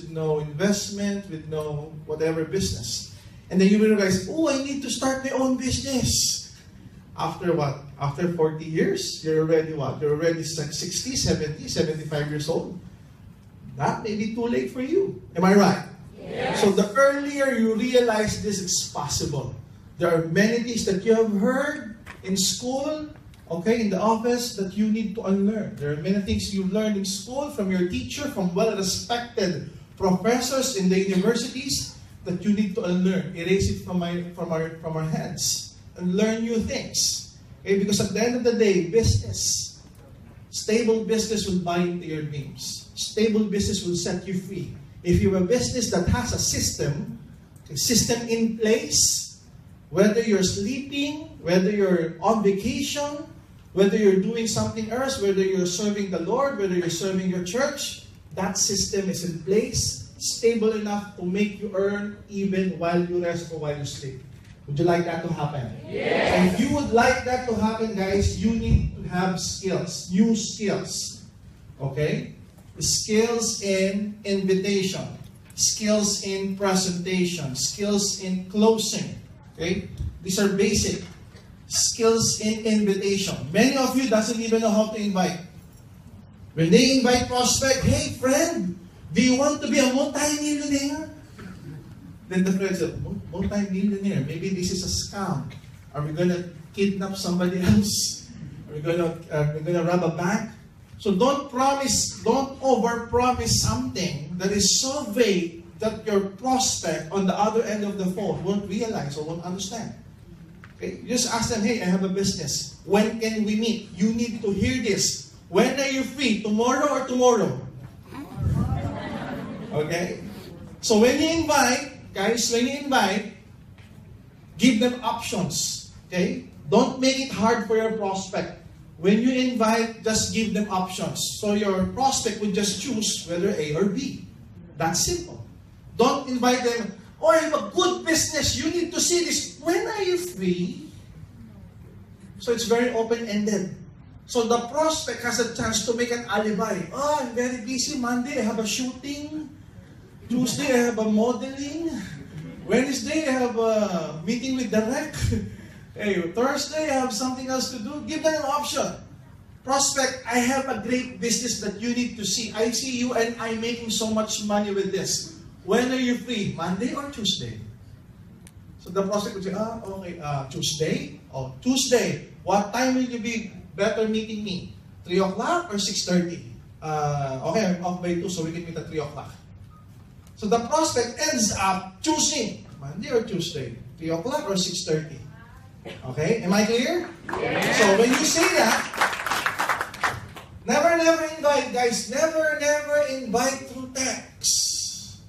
with no investment, with no whatever business. And then you realize, oh, I need to start my own business. After what? After 40 years, you're already what? You're already 60, 70, 75 years old. That may be too late for you. Am I right? Yes. So the earlier you realize this is possible. There are many things that you have heard in school, okay, in the office, that you need to unlearn. There are many things you learned in school from your teacher, from well-respected professors in the universities, that you need to unlearn. Erase it from our heads and learn new things. Okay? Because at the end of the day, business, stable business will buy into your dreams. Stable business will set you free. If you have a business that has a system in place, whether you're sleeping, whether you're on vacation, whether you're doing something else, whether you're serving the Lord, whether you're serving your church, that system is in place, stable enough to make you earn even while you rest or while you sleep. Would you like that to happen? Yes. And if you would like that to happen, guys, you need to have skills, new skills. Okay? Skills in invitation, skills in presentation, skills in closing. Okay? These are basic. Skills in invitation. Many of you doesn't even know how to invite. When they invite prospect, hey friend, do you want to be a multi-millionaire? Then the friend said, multi-millionaire, maybe this is a scam. Are we going to kidnap somebody else? Are we going to rob a bank? So don't over-promise something that is so vague that your prospect on the other end of the phone won't realize or won't understand. Okay? You just ask them, hey, I have a business. When can we meet? You need to hear this. When are you free? Tomorrow or tomorrow? Okay? So when you invite, guys, give them options. Okay? Don't make it hard for your prospect. When you invite, just give them options. So your prospect would just choose whether A or B. That's simple. Don't invite them, oh, I have a good business. You need to see this. When are you free? So it's very open-ended. So the prospect has a chance to make an alibi. Oh, I'm very busy. Monday, I have a shooting. Tuesday, I have a modeling. Wednesday, I have a meeting with the rec. Hey, Thursday, I have something else to do. Give them an option. Prospect, I have a great business that you need to see. I see you and I'm making so much money with this. When are you free? Monday or Tuesday? So the prospect would say, okay, Tuesday? Oh, Tuesday. What time will you be better meeting me? 3 o'clock or 6:30? Okay, I'm off by 2, so we can meet at 3 o'clock. So the prospect ends up choosing Monday or Tuesday, 3 o'clock or 6:30. Okay, am I clear? Yes. So when you say that, never invite, guys. Never invite through text,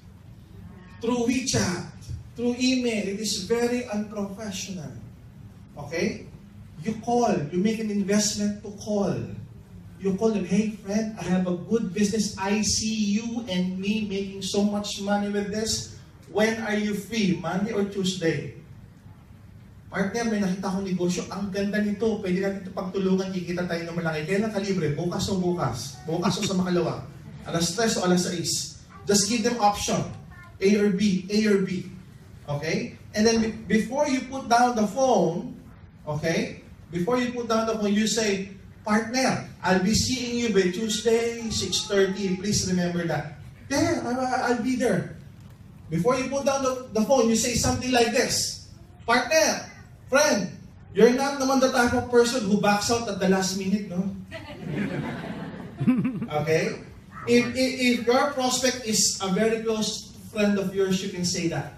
through WeChat, through email. It is very unprofessional. Okay? You call. You make an investment to call. You call them, hey friend, I have a good business. I see you and me making so much money with this. When are you free? Monday or Tuesday? Partner, may nakita akong negosyo. Ang ganda nito. Pwede natin ito pagtulungan. Kikita tayo ng malaki. Kailan ka libre? Bukas o bukas? Bukas o sa makalawa? Alas 3 o alas 6? Just give them option. A or B. A or B. Okay? And then before you put down the phone, okay? Before you put down the phone, you say, partner, I'll be seeing you by Tuesday, 6:30. Please remember that. Yeah, I'll be there. Before you put down the phone, you say something like this. Partner, friend, you're not naman the type of person who backs out at the last minute, no? Okay? If your prospect is a very close friend of yours, you can say that.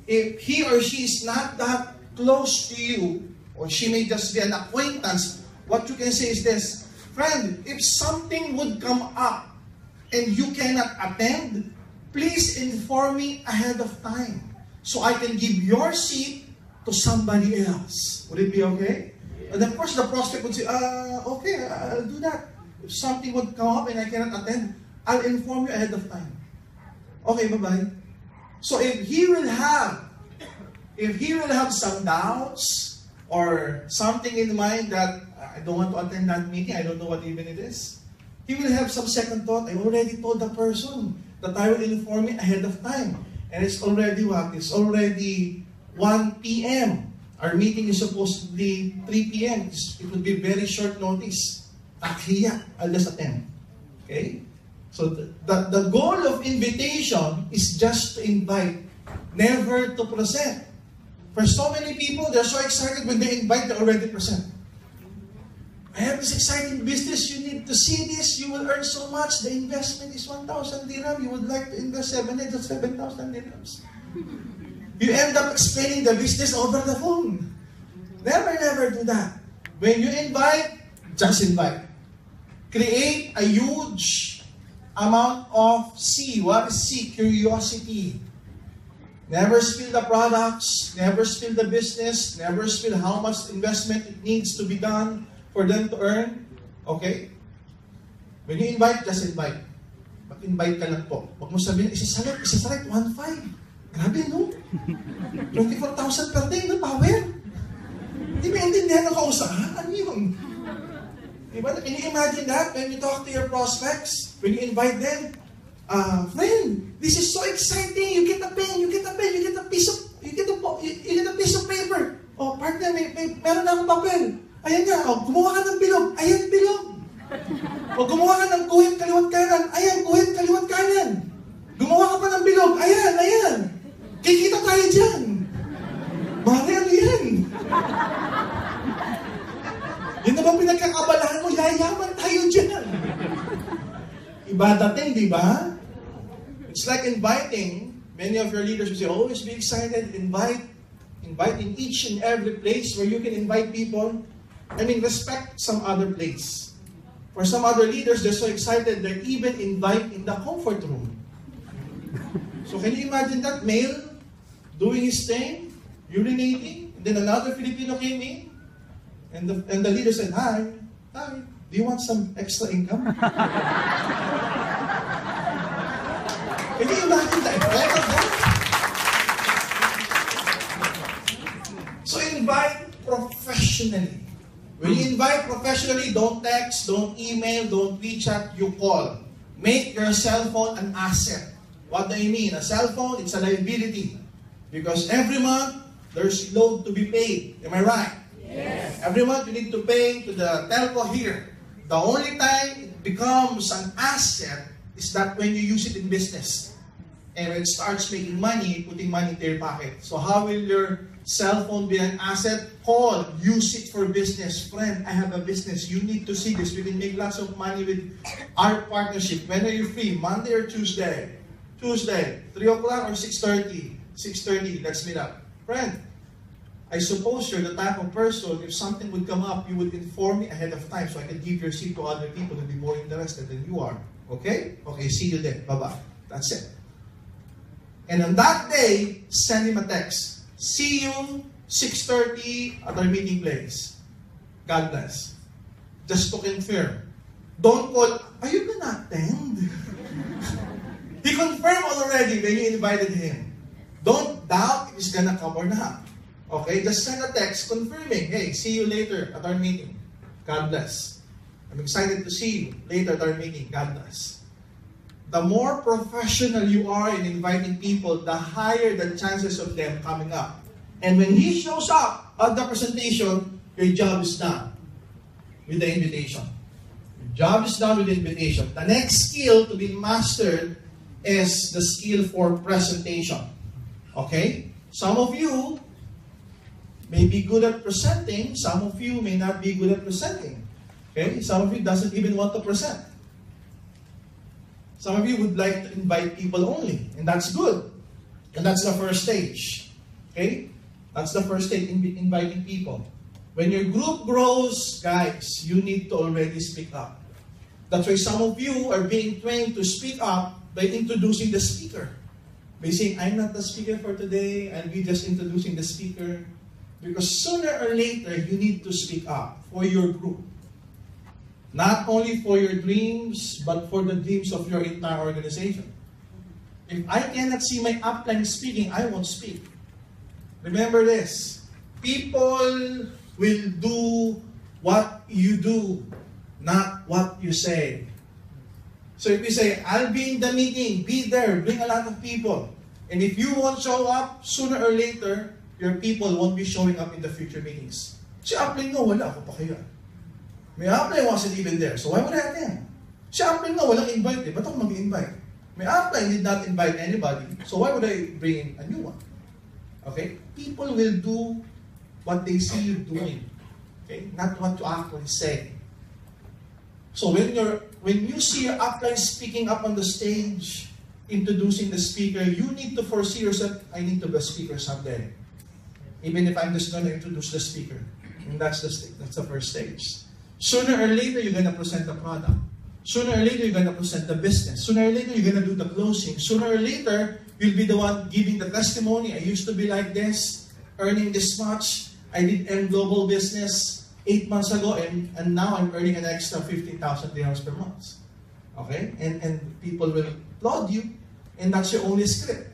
If he or she is not that close to you, or she may just be an acquaintance, what you can say is this, friend, if something would come up and you cannot attend, please inform me ahead of time so I can give your seat to somebody else. Would it be okay? And of course, the prospect would say, okay, I'll do that. If something would come up and I cannot attend, I'll inform you ahead of time. Okay, bye-bye. So if he will have some doubts or something in mind that I don't want to attend that meeting, I don't know what even it is, he will have some second thought. I already told the person that I will inform you ahead of time. And it's already what? It's already 1 p.m. Our meeting is supposed to be 3 p.m. It would be very short notice. Takhiya, I'll just attend. Okay? So the goal of invitation is just to invite, never to present. For so many people, they're so excited when they invite, they already present. I have this exciting business, you need to see this, you will earn so much, the investment is 1,000 dirham, you would like to invest 7,000 dirhams. You end up explaining the business over the phone. Never do that. When you invite, just invite. Create a huge amount of C. What is C? Curiosity. Never spill the products, never spill the business, never spill how much investment it needs to be done for them to earn. Okay? When you invite, just invite. Mag-invite ka lang po. Huwag mo sabihin, isasalit, 1.5. Grabe, no? 24,000 per day na power. Hindi ba intindihan ng kausahan? Ano yun? Diba? Can you imagine that when you talk to your prospects? When you invite them? Friend, this is so exciting. You get a pen, you get a piece of paper. Oh, partner, meron na akong papel. Ayan nga, oh, gumawa ka ng bilog. Ayan, bilog. O gumawa ka ng guhit kaliwat kanan. Ayan, guhit kaliwat kanan. Gumawa ka pa ng bilog. Ayan. Kikita tayo dyan. Mare, ano yan? Yun na bang pinagkakabalahan mo? Yayaman tayo dyan. Iba dating, di ba? It's like inviting. Many of your leaders will say, always be excited. Invite in each and every place where you can invite people. Respect some other place. For some other leaders, they're so excited, they're even invite in the comfort room. So can you imagine that male doing his thing, urinating, and then another Filipino came in, and the leader said, Hi, do you want some extra income? Can you imagine the effect of that? So invite professionally. When you invite professionally, don't text, don't email, don't WeChat, you call. Make your cell phone an asset. What do you mean? A cell phone, it's a liability. Because every month, there's load to be paid. Am I right? Yes. Every month, you need to pay to the telco here. The only time it becomes an asset is that when you use it in business. And when it starts making money, putting money into your pocket. So how will your cell phone be an asset? Call, use it for business. Friend, I have a business. You need to see this. We can make lots of money with our partnership. When are you free? Monday or Tuesday? Tuesday, 3 o'clock or 6:30? 6:30, let's meet up. Friend, I suppose you're the type of person, if something would come up, you would inform me ahead of time so I can give your seat to other people who would be more interested than you are. Okay? Okay, see you then. Bye-bye. That's it. And on that day, send him a text. See you 6:30 at our meeting place. God bless. Just to confirm. Don't call, are you gonna attend? He confirmed already when you invited him. Don't doubt if he's gonna come or not. Okay, just send a text confirming, hey, see you later at our meeting. God bless. I'm excited to see you later at our meeting. God bless. The more professional you are in inviting people, the higher the chances of them coming up. And when he shows up at the presentation, your job is done with the invitation. Your job is done with the invitation. The next skill to be mastered is the skill for presentation. Okay? Some of you may be good at presenting. Some of you may not be good at presenting. Okay? Some of you doesn't even want to present. Some of you would like to invite people only, and that's good. And that's the first stage. Okay? That's the first stage, inviting people. When your group grows, guys, you need to already speak up. That's why some of you are being trained to speak up by introducing the speaker. By saying, I'm not the speaker for today, I'll be just introducing the speaker. Because sooner or later, you need to speak up for your group. Not only for your dreams, but for the dreams of your entire organization. If I cannot see my upline speaking, I won't speak. Remember this. People will do what you do, not what you say. So if you say, I'll be in the meeting, be there, bring a lot of people. And if you won't show up, sooner or later, your people won't be showing up in the future meetings. Si upline nga, wala ako pa kaya. May upline wasn't even there, so why would I attend? Si upline nga, walang invite eh, ba't ako mag-invite? May upline did not invite anybody, so why would I bring in a new one? Okay? People will do what they see you doing. Okay? Not what you actually say. So when you see your upline speaking up on the stage, introducing the speaker, you need to foresee yourself, I need to be a speaker someday. Even if I'm just going to introduce the speaker. And that's the first stage. Sooner or later, you're going to present the product. Sooner or later, you're going to present the business. Sooner or later, you're going to do the closing. Sooner or later, you'll be the one giving the testimony. I used to be like this, earning this much. I did M Global Business 8 months ago, and now I'm earning an extra 15,000 dirhams per month. Okay? And people will applaud you, and that's your only script.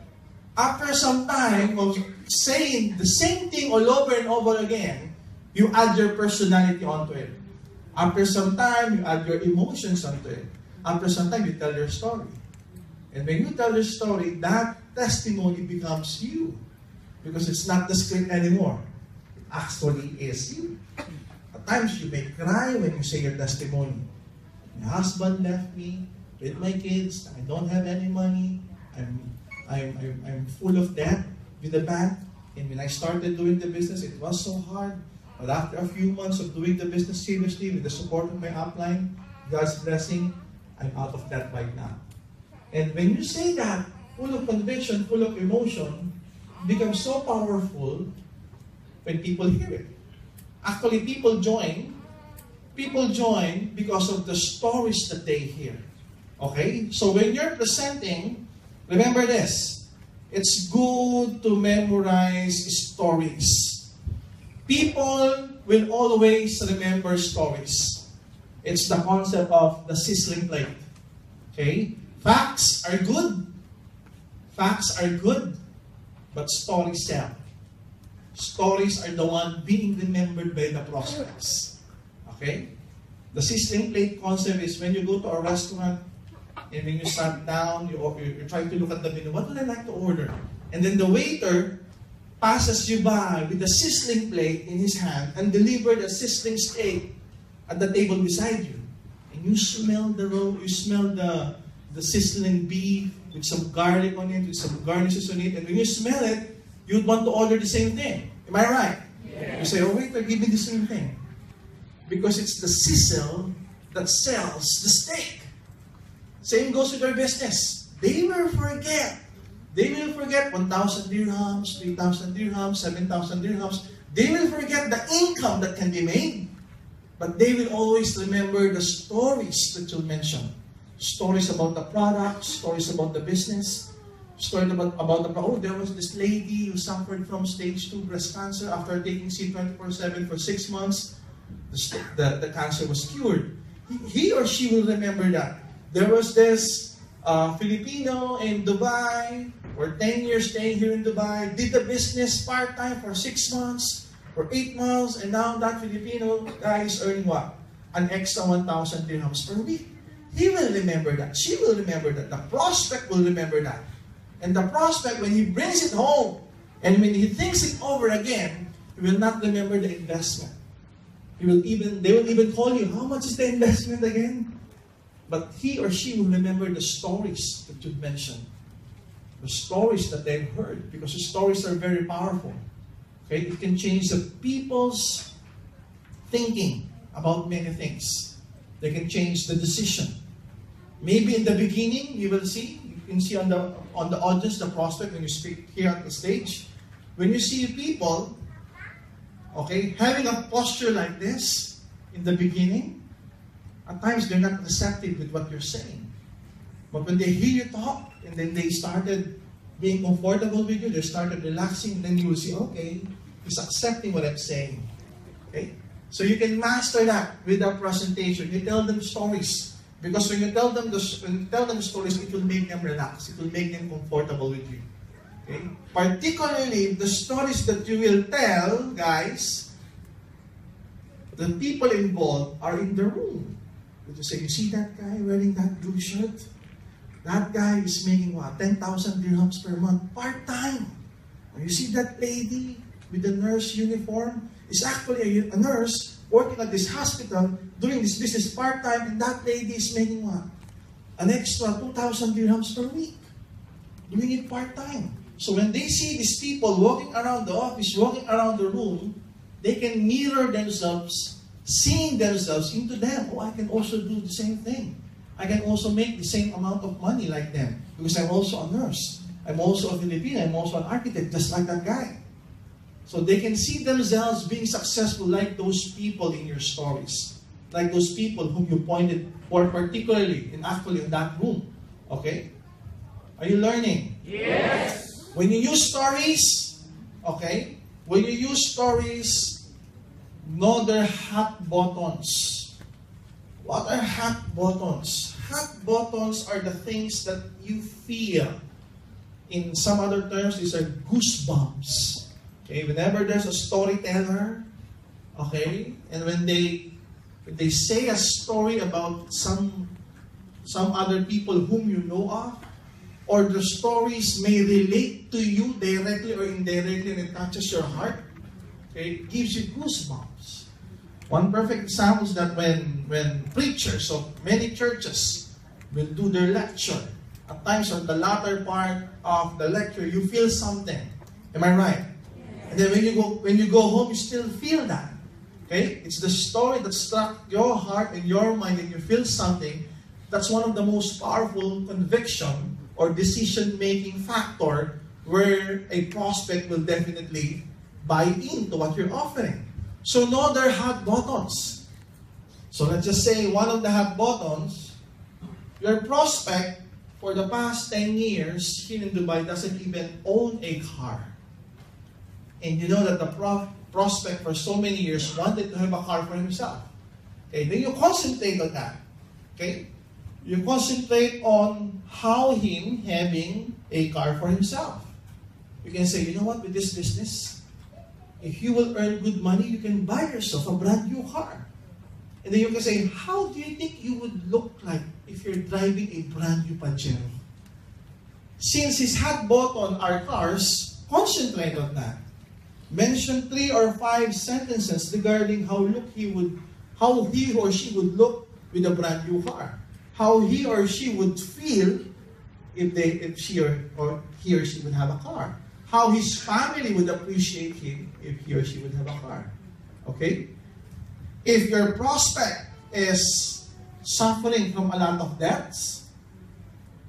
After some time of saying the same thing all over and over again, you add your personality onto it. After some time, you add your emotions onto it. After some time, you tell your story. And when you tell your story, that testimony becomes you. Because it's not the script anymore. It actually is you. At times, you may cry when you say your testimony. My husband left me with my kids. I don't have any money. I'm full of debt with the bank. And when I started doing the business, it was so hard. But after a few months of doing the business seriously with the support of my upline, God's blessing, I'm out of that right now. And when you say that, full of conviction, full of emotion, it becomes so powerful when people hear it. Actually, people join because of the stories that they hear. Okay? So when you're presenting, remember this, it's good to memorize stories. People will always remember stories. It's the concept of the sizzling plate. Okay? Facts are good. Facts are good. But stories sell. Stories are the one being remembered by the prospects. Okay? The sizzling plate concept is when you go to a restaurant and when you sat down, you try to look at the menu, what would I like to order? And then the waiter passes you by with a sizzling plate in his hand and delivered a sizzling steak at the table beside you. And you smell you smell the sizzling beef with some garlic on it, with some garnishes on it. And when you smell it, you'd want to order the same thing. Am I right? Yeah. You say, oh waiter, give me the same thing. Because it's the sizzle that sells the steak. Same goes with their business. They will forget. They will forget 1,000 dirhams, 3,000 dirhams, 7,000 dirhams. They will forget the income that can be made. But they will always remember the stories that you mention. Stories about the product, stories about the business, stories about there was this lady who suffered from stage 2 breast cancer after taking C24/7 for 6 months. The cancer was cured. He or she will remember that. There was this Filipino in Dubai, for 10 years staying here in Dubai, did the business part-time for 6 months, for 8 months, and now that Filipino guy is earning what? An extra 1,000 dirhams per week. He will remember that. She will remember that. The prospect will remember that. And the prospect, when he brings it home, and when he thinks it over again, he will not remember the investment. They will even call you, how much is the investment again? But he or she will remember the stories that you mentioned. The stories that they've heard, because the stories are very powerful. Okay? It can change the people's thinking about many things. They can change the decision. Maybe in the beginning, you will see, you can see on the audience, the prospect, when you speak here at the stage, when you see people, okay, having a posture like this in the beginning, at times they're not receptive with what you're saying. But when they hear you talk, and then they started being comfortable with you, they started relaxing, then you will see, okay, he's accepting what I'm saying. Okay? So you can master that with our presentation. You tell them stories. Because when you tell them the stories, it will make them relax. It will make them comfortable with you. Okay? Particularly, the stories that you will tell, guys, the people involved are in the room. Would you say, you see that guy wearing that blue shirt? That guy is making what? 10,000 dirhams per month, part-time. You see that lady with the nurse uniform? Is actually a nurse working at this hospital, doing this business part-time, and that lady is making what? An extra 2,000 dirhams per week. Doing it part-time. So when they see these people walking around the office, walking around the room, they can mirror themselves, seeing themselves into them. Oh, I can also do the same thing. I can also make the same amount of money like them because I'm also a nurse. I'm also a Filipino. I'm also an architect, just like that guy. So they can see themselves being successful like those people in your stories. Like those people whom you pointed for particularly and actually in that room. Okay? Are you learning? Yes! When you use stories, okay? When you use stories, know their hot buttons. What are hot buttons? Hot buttons are the things that you feel. In some other terms, these are goosebumps. Okay, whenever there's a storyteller, okay, and when they say a story about some other people whom you know of, or the stories may relate to you directly or indirectly and it touches your heart, okay, it gives you goosebumps. One perfect example is that when preachers of many churches will do their lecture, at times on the latter part of the lecture, you feel something. Am I right? And then when you go home, you still feel that. Okay? It's the story that struck your heart and your mind and you feel something. That's one of the most powerful conviction or decision-making factor where a prospect will definitely buy into what you're offering. So know their hot buttons. So let's just say one of the hot buttons, your prospect for the past 10 years here in Dubai doesn't even own a car. And you know that the prospect for so many years wanted to have a car for himself. Okay, then you concentrate on that. Okay? You concentrate on how him having a car for himself. You can say, you know what, with this business, if you will earn good money, you can buy yourself a brand new car. And then you can say, how do you think you would look like if you're driving a brand new Pajero? Since his hot button are cars, concentrate on that. Mention 3 or 5 sentences regarding how he or she would look with a brand new car. How he or she would feel if he or she would have a car. How his family would appreciate him if he or she would have a car. Okay? If your prospect is suffering from a lot of debts,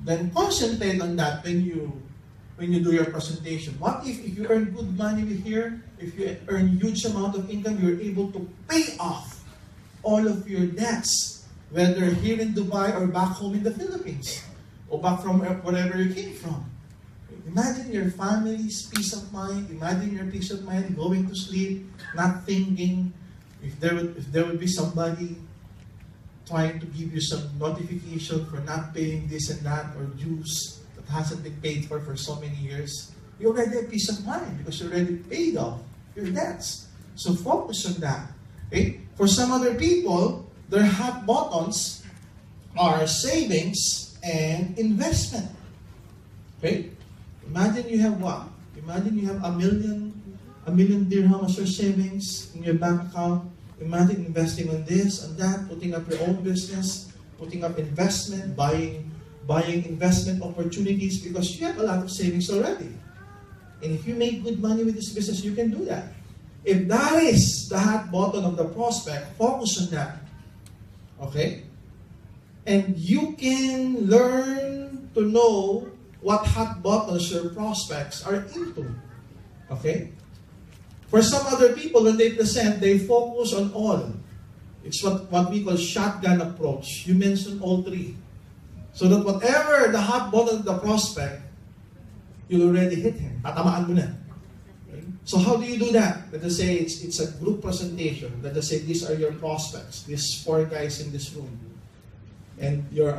then concentrate on that when you do your presentation. What if you earn good money here, if you earn huge amount of income, you're able to pay off all of your debts, whether here in Dubai or back home in the Philippines, or back from wherever you came from. Imagine your family's peace of mind. Imagine your peace of mind going to sleep, not thinking if there would be somebody trying to give you some notification for not paying this and that or dues that hasn't been paid for so many years. You already have peace of mind because you already paid off your debts. So focus on that. Okay? For some other people, their hot buttons are savings and investment. Okay? Imagine you have what? Imagine you have a million dirham as your savings in your bank account. Imagine investing on this and that, putting up your own business, putting up investment, buying investment opportunities because you have a lot of savings already. And if you make good money with this business, you can do that. If that is the hot button of the prospect, focus on that. Okay? And you can learn to know what hot buttons your prospects are into. Okay? For some other people, when they present, they focus on all. It's what we call shotgun approach. You mention all 3. So that whatever the hot button of the prospect, you'll already hit him. Tatamaan mo na. Okay? So how do you do that? Let us say it's a group presentation. Let us say these are your prospects. These 4 guys in this room. And your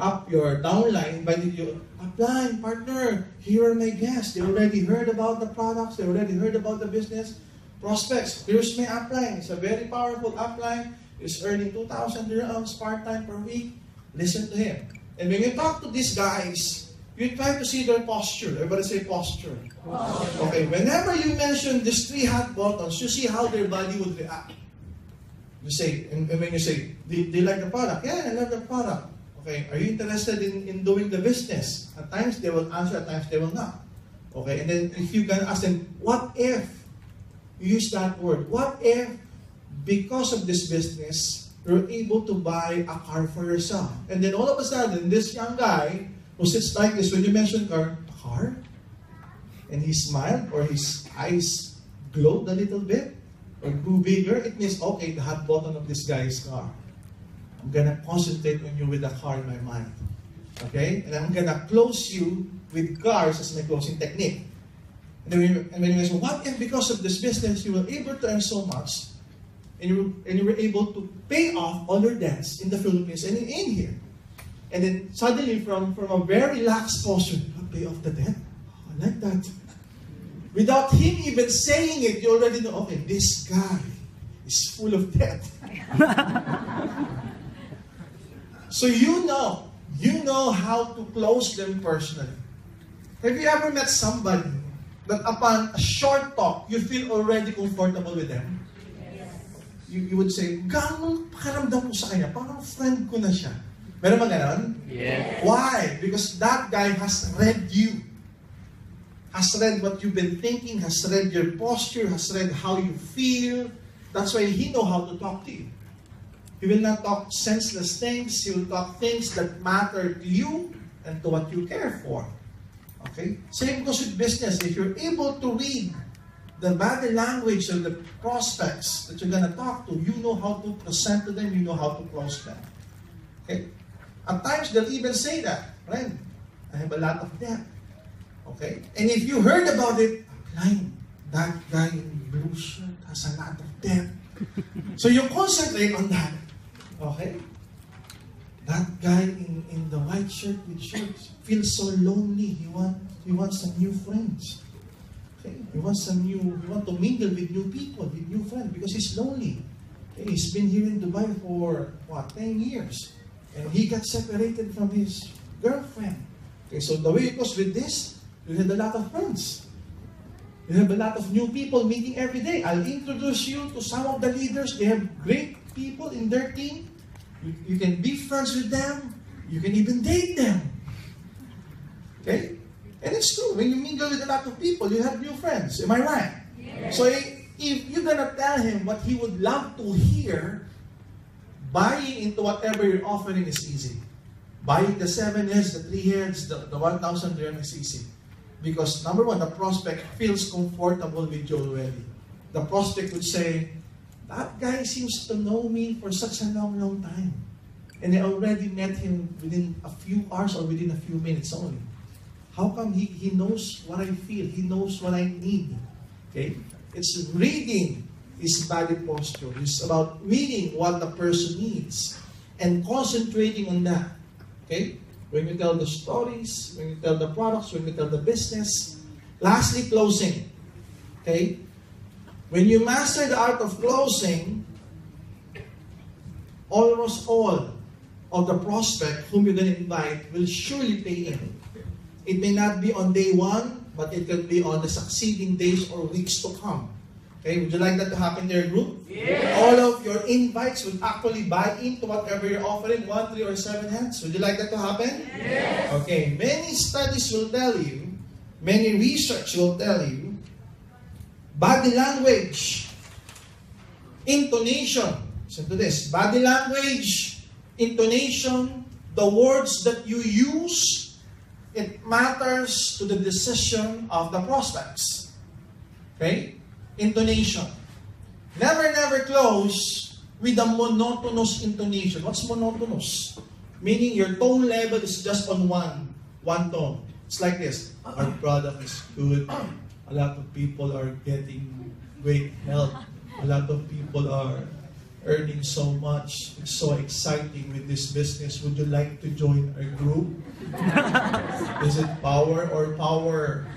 downline invited you, upline, partner, here are my guests. They already heard about the products. They already heard about the business. Prospects, here's my upline. It's a very powerful upline. is earning 2,000 dirhams part-time per week. Listen to him. And when you talk to these guys, you try to see their posture. Everybody say posture. Okay, whenever you mention these 3 hot buttons, you see how their body would react. You say, and when you say, do you like the product? Yeah, I love the product. Okay, are you interested in doing the business? At times they will answer, at times they will not. Okay, and then if you can ask them, what if, you use that word, what if, because of this business, you're able to buy a car for yourself? And then all of a sudden, this young guy who sits like this, when you mention car, a car? And he smiled, or his eyes glowed a little bit, or grew bigger, it means, okay, the hot button of this guy's car. I'm gonna concentrate on you with the car in my mind. Okay? And I'm gonna close you with cars as my closing technique. And when you say, what if because of this business you were able to earn so much, and you were able to pay off all your debts in the Philippines and in here? And then suddenly from a very lax posture, pay off the debt? Oh, I like that. Without him even saying it, you already know, okay, this guy is full of debt. So you know how to close them personally. Have you ever met somebody that upon a short talk, you feel already comfortable with them? Yes. You would say, gano'ng pakaramdam mo sa kanya? Parang friend ko na siya. Meron ba ganon? Yes. Why? Because that guy has read you. Has read what you've been thinking, has read your posture, has read how you feel. That's why he knows how to talk to you. He will not talk senseless things. He will talk things that matter to you and to what you care for. Okay? Same goes with business. If you're able to read the body language of the prospects that you're going to talk to, you know how to present to them, you know how to close them. Okay? At times, they'll even say that, friend, I have a lot of debt. Okay? And if you heard about it, Klein, that guy in blue shirt has a lot of debt. So you concentrate on that. Okay? That guy in the white shirt with shorts feels so lonely. He wants some new friends. Okay? He wants to mingle with new people, with new friends, because he's lonely. Okay? He's been here in Dubai for 10 years. And he got separated from his girlfriend. Okay, so the way it goes with this, you have a lot of friends. You have a lot of new people meeting every day. I'll introduce you to some of the leaders. They have great people in their team. You can be friends with them. You can even date them. Okay? And it's true. When you mingle with a lot of people, you have new friends. Am I right? Yes. So if you're going to tell him what he would love to hear, buying into whatever you're offering is easy. Buying the 7 heads, the 3 heads, the 1,000 dirham is easy. Because number one, the prospect feels comfortable with you already. The prospect would say, that guy seems to know me for such a long time. And I already met him within a few hours or within a few minutes only. How come he knows what I feel? He knows what I need. Okay? It's reading his body posture. It's about reading what the person needs and concentrating on that. Okay? When you tell the stories, when you tell the products, when you tell the business. Lastly, closing. Okay? When you master the art of closing, almost all of the prospect whom you're going to invite will surely pay in. It may not be on day 1, but it can be on the succeeding days or weeks to come. Okay, would you like that to happen to your group? Yes. All of your invites will actually buy into whatever you're offering, 1, 3, or 7 hands. Would you like that to happen? Yes. Okay, many studies will tell you, many research will tell you, body language, intonation, listen to this, body language, intonation, the words that you use, it matters to the decision of the prospects. Okay? Intonation. Never close with a monotonous intonation. What's monotonous? Meaning your tone level is just on one tone. It's like this. Our product is good. A lot of people are getting great help. A lot of people are earning so much. It's so exciting with this business. Would you like to join our group? Is it power or power?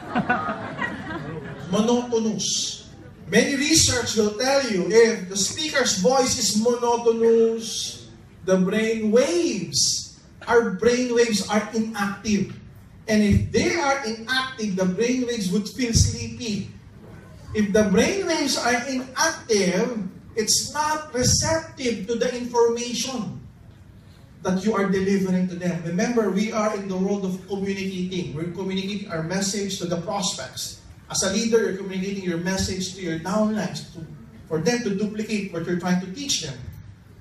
Monotonous. Many research will tell you if the speaker's voice is monotonous, the brain waves, our brain waves are inactive. And if they are inactive, the brain waves would feel sleepy. If the brain waves are inactive, it's not receptive to the information that you are delivering to them. Remember, we are in the world of communicating. We're communicating our message to the prospects. As a leader, you're communicating your message to your downlines for them to duplicate what you're trying to teach them.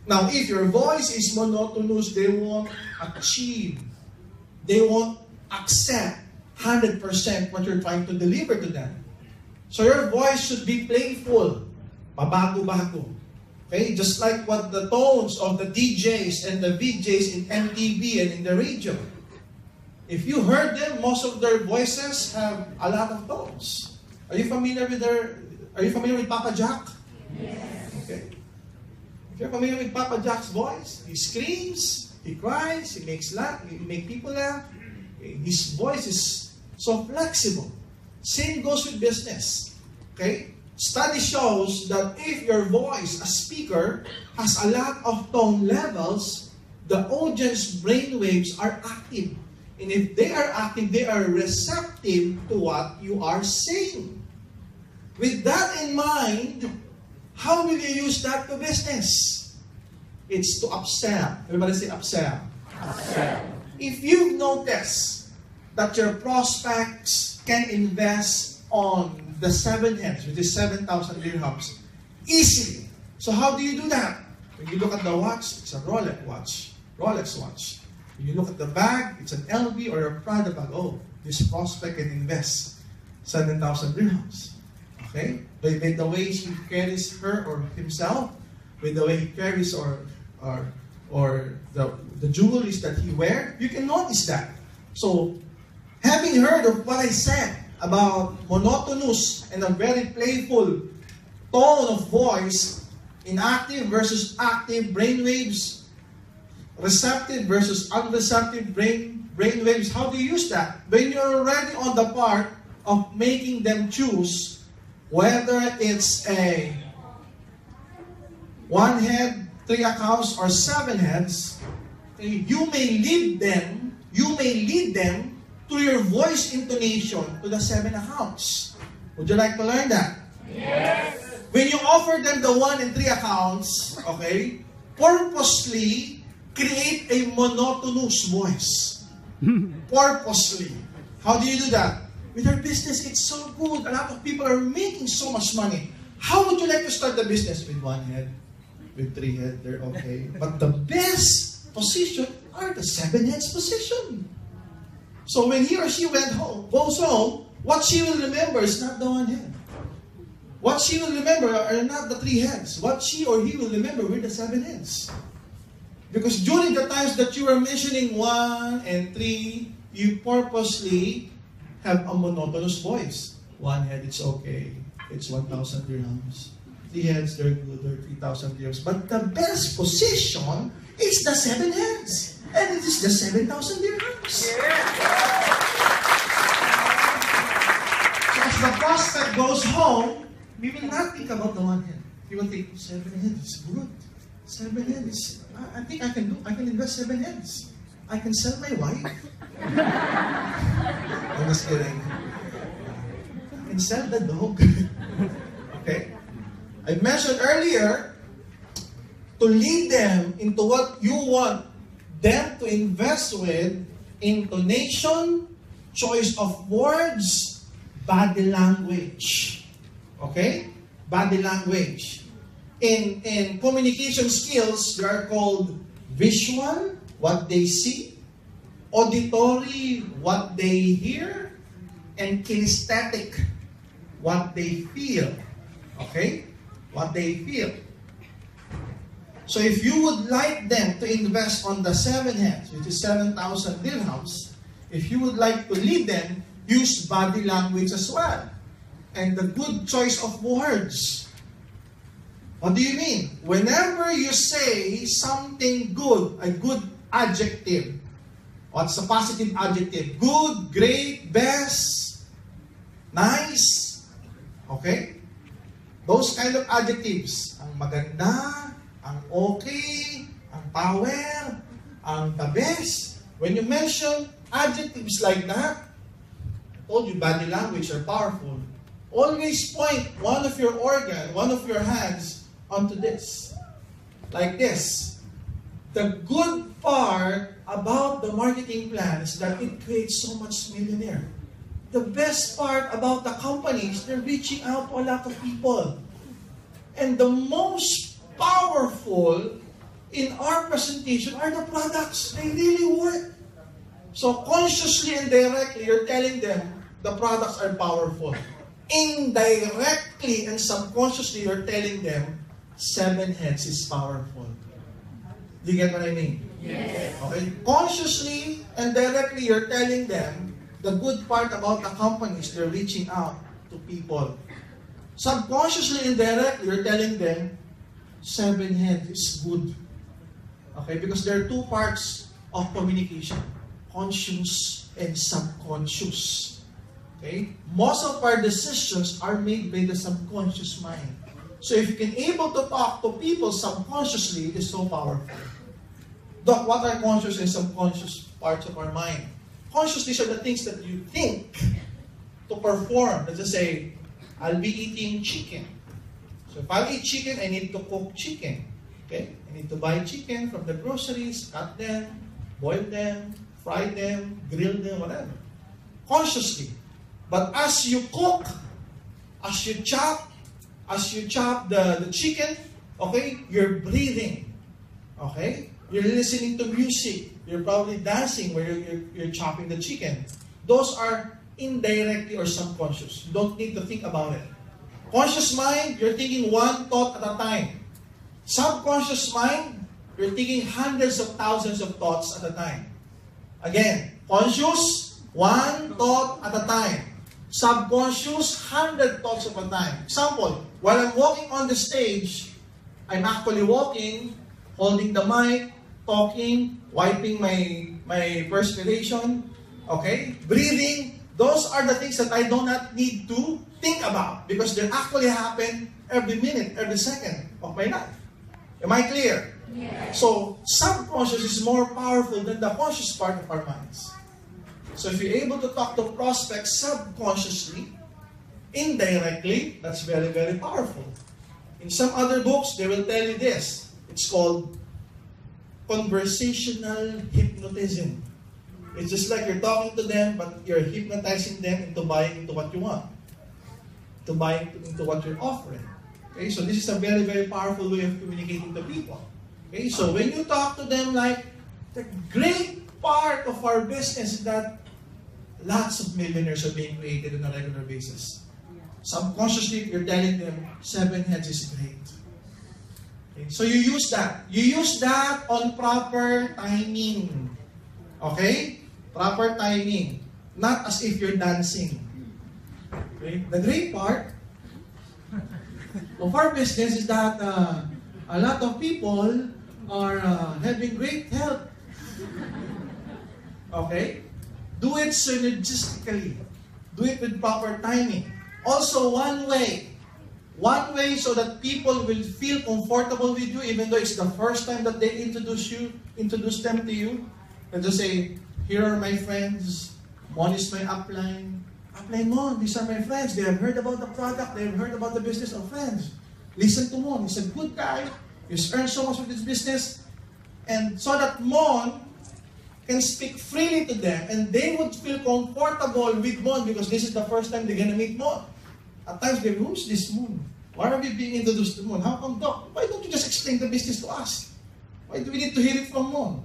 Now, if your voice is monotonous, they won't achieve, they won't accept 100% what you're trying to deliver to them. So your voice should be playful, pabago-bago. Okay? Just like what the tones of the DJs and the VJs in MTV and in the radio. If you heard them, most of their voices have a lot of tones. Are you familiar with Papa Jack? Yes. Okay. If you're familiar with Papa Jack's voice, he screams, he cries, he makes people laugh. His voice is so flexible. Same goes with business. Okay? Study shows that if your voice, a speaker, has a lot of tone levels, the audience brain waves are active. And if they are active, they are receptive to what you are saying. With that in mind, how will you use that to business? It's to upsell. Everybody say upsell. Upsell. If you've noticed that your prospects can invest on the 7 heads, which is 7,000 dirhams, easily. So how do you do that? When you look at the watch, it's a Rolex watch. When you look at the bag, it's an LV or a Prada bag. Oh, this prospect can invest 7,000 dirhams. Okay? By the way he carries her or himself, with the way he carries or the jewelries that he wears, you can notice that. So, having heard of what I said about monotonous and a very playful tone of voice, inactive versus active brainwaves, receptive versus unreceptive brainwaves, how do you use that? When you're already on the part of making them choose whether it's a 1 head, 3 accounts, or 7 heads, you may lead them to your voice intonation to the 7 accounts. Would you like to learn that? Yes. When you offer them the 1 and 3 accounts, okay, purposely create a monotonous voice. Purposely. How do you do that? With our business, it's so good. A lot of people are making so much money. How would you like to start the business? With 1 head, with 3 head, they're okay. But the best position are the 7 heads position. So when he or she goes home, what she will remember is not the 1 head. What she will remember are not the 3 heads. What she or he will remember were the 7 heads. Because during the times that you were mentioning 1 and 3, you purposely have a monotonous voice. 1 head, it's okay. It's 1,000 dirhams. 3 heads, they're good. They're 3,000 dirhams. But the best position is the 7 heads. And it is the 7,000 dirhams. Yeah. So as the prospect goes home, we will not think about the 1 head. He will think, 7 heads is good. 7 heads. I think I can invest 7 heads. I can sell my wife. I'm just kidding. I can sell the dog. Okay? I mentioned earlier, to lead them into what you want them to invest with, intonation, choice of words, body language. Okay? Body language. In communication skills, they are called visual, what they see, auditory, what they hear, and kinesthetic, what they feel. Okay? What they feel. So if you would like them to invest on the 7 heads, which is 7,000 dirhams, if you would like to lead them, use body language as well. And the good choice of words. What do you mean? Whenever you say something good, a good adjective, what's a positive adjective? Good, great, best, nice. Okay? Those kind of adjectives. Ang maganda, ang okay, ang power, ang the best. When you mention adjectives like that, I told you body language are powerful. Always point one of your organ, one of your hands onto this. Like this. The good part about the marketing plan is that it creates so much millionaire. The best part about the company is they're reaching out to a lot of people. And the most powerful in our presentation are the products. They really work. So consciously and directly, you're telling them the products are powerful. Indirectly and subconsciously, you're telling them 7 heads is powerful. Do you get what I mean? Yes. Okay. Consciously and directly, you're telling them the good part about the companies, they're reaching out to people. Subconsciously and directly, you're telling them 7 heads is good. Okay, because there are 2 parts of communication, conscious and subconscious. Okay? Most of our decisions are made by the subconscious mind. So if you can able to talk to people subconsciously, it is so powerful. Doc, what are conscious and subconscious parts of our mind? Conscious, these are the things that you think to perform. Let's just say, I'll be eating chicken. So if I'll eat chicken, I need to cook chicken. Okay? I need to buy chicken from the groceries, cut them, boil them, fry them, grill them, whatever. Consciously. But as you cook, as you chop the chicken, okay, you're breathing. Okay? You're listening to music. You're probably dancing where you're chopping the chicken. Those are indirectly or subconscious. You don't need to think about it. Conscious mind, you're thinking one thought at a time. Subconscious mind, you're thinking hundreds of thousands of thoughts at a time. Again, conscious, one thought at a time. Subconscious, 100 thoughts at a time. Example, while I'm walking on the stage, I'm actually walking, holding the mic, talking, wiping my perspiration, okay? Breathing. Those are the things that I do not need to think about because they actually happen every minute, every second of my life. Am I clear? Yes. So, subconscious is more powerful than the conscious part of our minds. So, if you're able to talk to prospects subconsciously, indirectly, that's very, very powerful. In some other books, they will tell you this. It's called conversational hypnotism. It's just like you're talking to them, but you're hypnotizing them into buying into what you want. To buy into what you're offering. Okay, so this is a very, very powerful way of communicating to people. Okay, so when you talk to them, like, the great part of our business is that lots of millionaires are being created on a regular basis. Subconsciously, you're telling them 7 heads is great. Okay, so you use that. You use that on proper timing. Okay? Proper timing. Not as if you're dancing. Okay? The great part of our business is that a lot of people are having great health. Okay? Do it synergistically. Do it with proper timing. Also, one way so that people will feel comfortable with you, even though it's the first time that they introduce them to you. And just say, here are my friends. Mon is my upline. Upline Mon, these are my friends. They have heard about the product. They have heard about the business of friends. Listen to Mon. He's a good guy. He's earned so much with this business. And so that Mon can speak freely to them and they would feel comfortable with Mon because this is the first time they're going to meet Mon. At times, they who's this Mon? Why are we being introduced to Mon? How come, Doc? Why don't you just explain the business to us? Why do we need to hear it from Mon?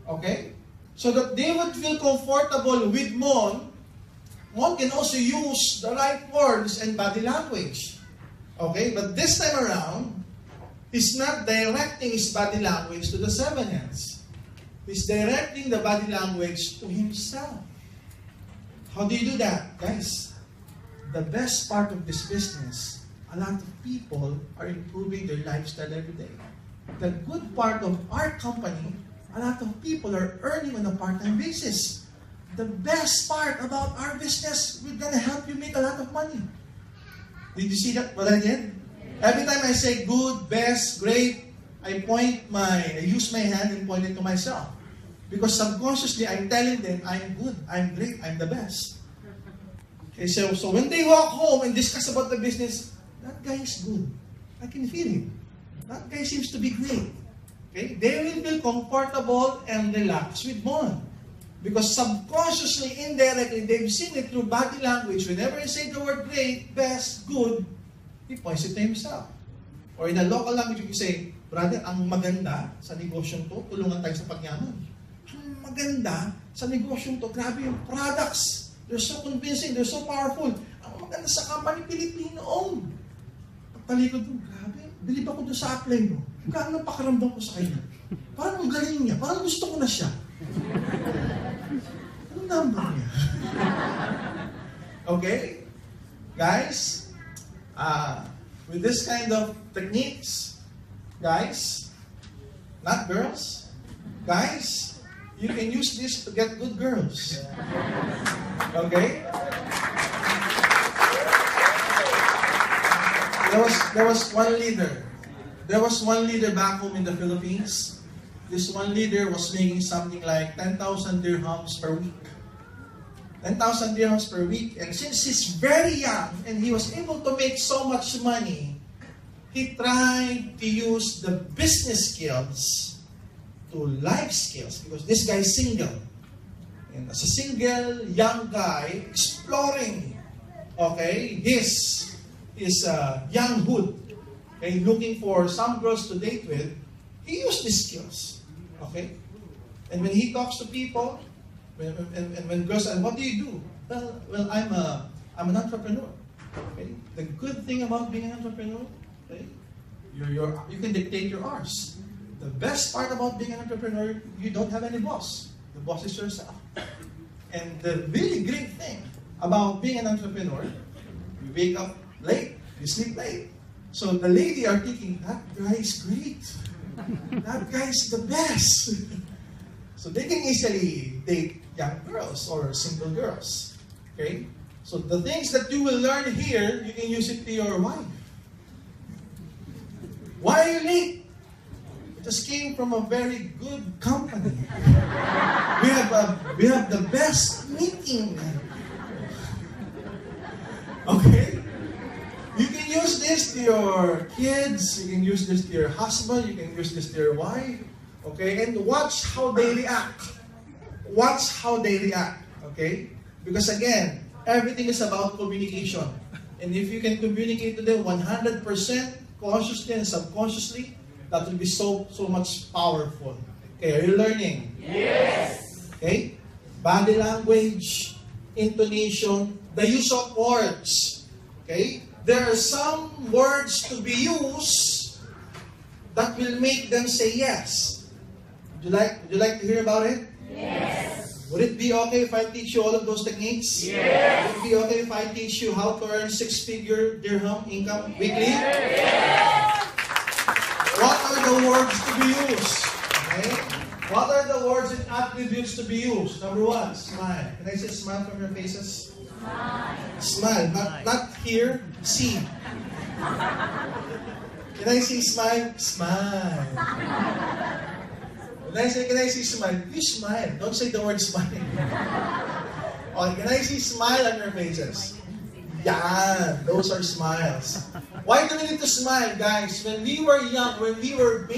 Okay? So that they would feel comfortable with Mon, Mon can also use the right words and body language. Okay? But this time around, he's not directing his body language to the 7 heads. He's directing the body language to himself. How do you do that? Guys, the best part of this business, a lot of people are improving their lifestyle every day. The good part of our company, a lot of people are earning on a part-time basis. The best part about our business, we're gonna help you make a lot of money. Did you see that what I did? Every time I say good, best, great, I use my hand and point it to myself. Because subconsciously, I'm telling them, I'm good, I'm great, I'm the best. Okay, so when they walk home and discuss about the business, that guy is good. I can feel him. That guy seems to be great. Okay? They will feel comfortable and relaxed with Mon. Because subconsciously, indirectly, they've seen it through body language. Whenever I say the word great, best, good, he points it to himself. Or in a local language, you say, brother, ang maganda sa negosyong to, tulungan tayo sa pagyaman. Ang maganda sa negosyong to, grabe yung products. They're so convincing, they're so powerful. Ang maganda sa company, Filipino-owned. Pagtalikod mo, grabe, bilib ako doon sa apply mo. Kaya pakaramdam ko sa kanya. Parang ang galing niya, parang gusto ko na siya. Anong number niya? Okay? Guys, with this kind of techniques, guys, not girls, guys, you can use this to get good girls. Okay? There was one leader. There was one leader back home in the Philippines. This one leader was making something like 10,000 dirhams per week. 10,000 dirhams per week. And since he's very young and he was able to make so much money, he tried to use the business skills to life skills because this guy is single. And as a single young guy exploring, okay, his younghood, okay, looking for some girls to date with, he used these skills. Okay? And when he talks to people, when girls say, what do you do? Well, I'm an entrepreneur. Okay? The good thing about being an entrepreneur, okay, you can dictate your hours. The best part about being an entrepreneur, you don't have any boss. The boss is yourself. And the really great thing about being an entrepreneur, you wake up late, you sleep late. So the lady are thinking, that guy is great. That guy is the best. So they can easily date young girls or single girls. Okay? So the things that you will learn here, you can use it to your wife. Why are you late? I just came from a very good company. We have the best meeting. Okay? You can use this to your kids, you can use this to your husband, you can use this to your wife, okay? And watch how they react. Watch how they react, okay? Because again, everything is about communication. And if you can communicate to them 100% consciously and subconsciously, that will be so much powerful. Okay, are you learning? Yes! Okay? Body language, intonation, the use of words. Okay? There are some words to be used that will make them say yes. Would you like to hear about it? Yes. Would it be okay if I teach you all of those techniques? Yes. Would it be okay if I teach you how to earn 6-figure dirham income weekly? Yes. What are the words to be used? Okay? What are the words and attributes to be used? Number one, smile. Can I say smile from your faces? Smile, not here, see. Can I see smile? Smile. Can I see smile? You smile. Don't say the word smile. Okay, can I see smile on your faces? Yeah, those are smiles. Why do we need to smile, guys? When we were young, when we were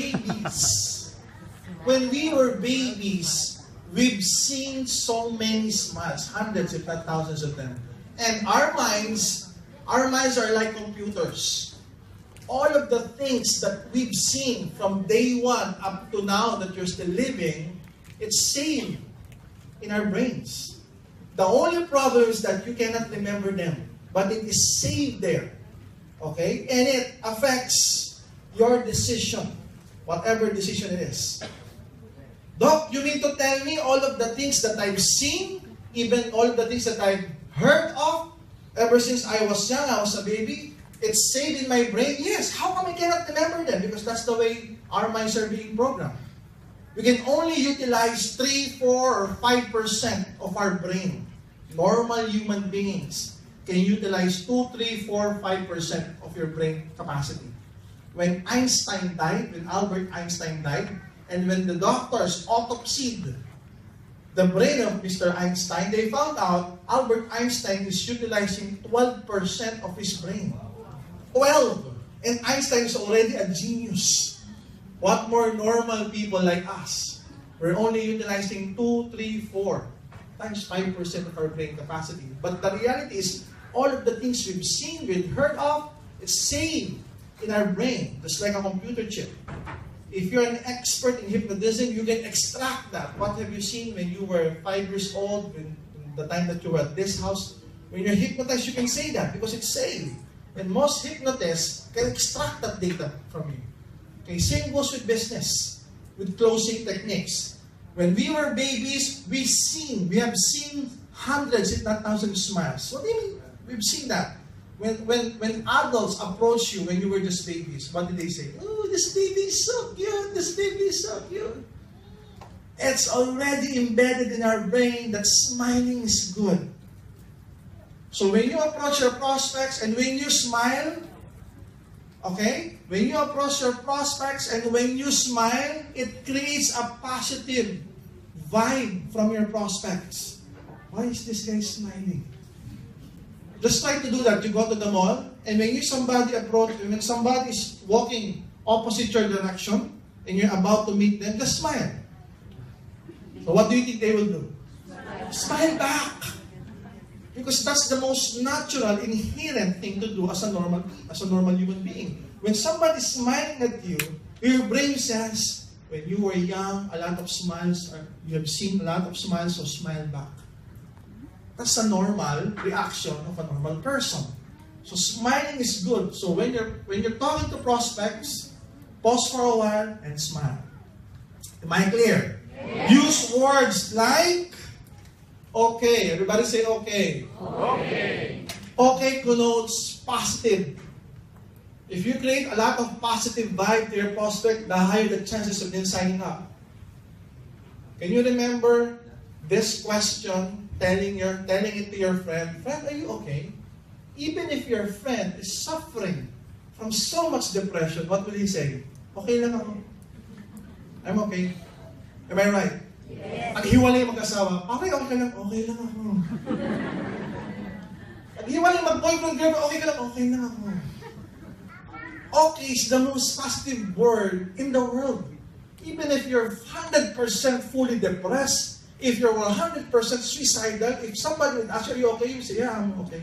babies, we've seen so many smiles, hundreds if not thousands of them. And our minds are like computers. All of the things that we've seen from day one up to now that you're still living, it's saved in our brains. The only problem is that you cannot remember them, but it is saved there. Okay? And it affects your decision, whatever decision it is. Doc, you mean to tell me all of the things that I've seen, even all of the things that I've heard of, ever since I was young, I was a baby, it's saved in my brain? Yes. How come I cannot remember them? Because that's the way our minds are being programmed. We can only utilize 3, 4, or 5% of our brain. Normal human beings can utilize 2, 3, 4, 5% of your brain capacity. when Einstein died, when Albert Einstein died, and when the doctors autopsied the brain of Mr. Einstein, they found out Albert Einstein is utilizing 12% of his brain. 12! And Einstein is already a genius. What more normal people like us? We're only utilizing 2, 3, 4 times 5% of our brain capacity. But the reality is, all of the things we've seen, we've heard of, it's saved in our brain, just like a computer chip. If you're an expert in hypnotism, you can extract that. What have you seen when you were 5 years old, when the time that you were at this house? When you're hypnotized, you can say that because it's saved. And most hypnotists can extract that data from you. Okay, same goes with business, with closing techniques. When we were babies, we have seen hundreds, if not thousands, of smiles. What do you mean? We've seen that. When adults approach you when you were just babies, what do they say? Oh, this baby is so cute. This baby is so cute. It's already embedded in our brain that smiling is good. So when you approach your prospects and when you smile, okay? When you approach your prospects and when you smile, it creates a positive vibe from your prospects. Why is this guy smiling? Just try to do that. You go to the mall, and when somebody is walking opposite your direction, and you're about to meet them, just smile. So what do you think they will do? Smile back. Because that's the most natural, inherent thing to do as a normal human being. When somebody's smiling at you, your brain says, when you were young, a lot of smiles, you have seen a lot of smiles, so smile back. That's a normal reaction of a normal person. So smiling is good. So when you're talking to prospects, pause for a while and smile. Am I clear? Yes. Use words like okay. Everybody say okay. Okay. Okay connotes positive. If you create a lot of positive vibe to your prospect, the higher the chances of them signing up. Can you remember this question? Telling it to your friend, are you okay? Even if your friend is suffering from so much depression, what will he say? Okay lang ako. I'm okay. Am I right? Yes. Pag hiwalay mag-asawa, okay lang ako. Pag hiwalay mag-boyfriend, girlfriend, okay lang ako. Okay is the most positive word in the world. Even if you're 100% fully depressed, if you're 100% suicidal, if somebody would ask you, okay? You say, yeah, I'm okay.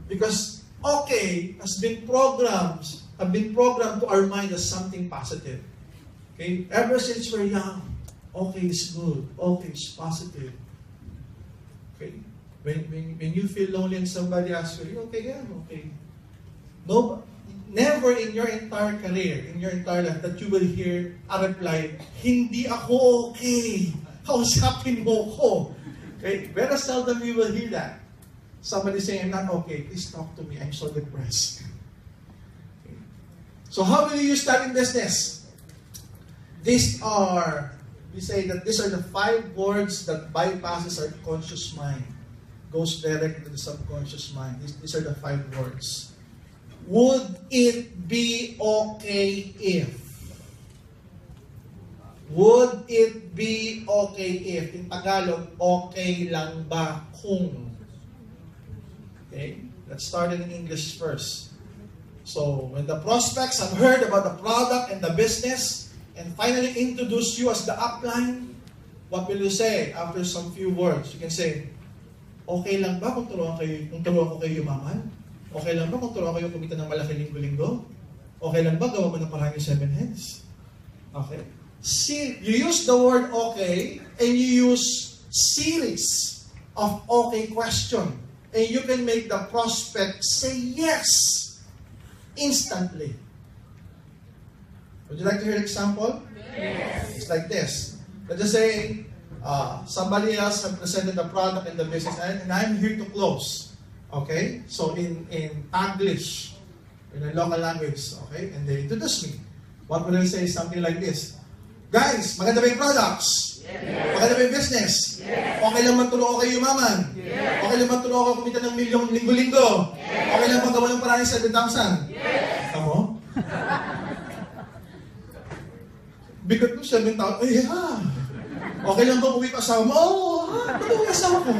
Because okay have been programmed to our mind as something positive. Okay? Ever since we're young, okay is good. Okay is positive. Okay? When you feel lonely and somebody asks you, okay, yeah, I'm okay. No, never in your entire career, in your entire life, that you will hear a reply, hindi ako okay. Kausapin mo ko. Okay? Very seldom you will hear that. Somebody saying, I'm not okay. Please talk to me. I'm so depressed. Okay. So how will you use that in business? We say that these are the 5 words that bypasses our conscious mind. Goes directly to the subconscious mind. These are the 5 words. Would it be okay if? Would it be okay if? In Tagalog, okay lang ba kung? Okay? Let's start in English first. So, when the prospects have heard about the product and the business and finally introduce you as the upline, what will you say after some few words? You can say, okay lang ba kung turuan ko kayo yumaman? Okay lang ba kung turuan kayo kumita ng malaki linggo-linggo? Okay lang ba gawa mo ng parang 7 heads? Okay. See, you use the word okay and you use series of okay question. And you can make the prospect say yes instantly. Would you like to hear an example? Yes. It's like this. Let's just say somebody else has presented the product and the business and I'm here to close. Okay? So in Taglish, in a local language, okay? And they introduce me. What would I say? Something like this. Guys, maganda ba yung products? Yes. Maganda ba yung business? Yes. Okay lang man tulungan ko kayo yumaman? Yes. Okay lang man tulungan ko kumita ng milyong linggo-linggo? Yes. Okay lang man gawa ng parang 7,000? Yes. Bigat mo 7,000. Ay, ha. Okay lang ba uwi ka asawa mo? Oo, ha. Ano yung asawa ko?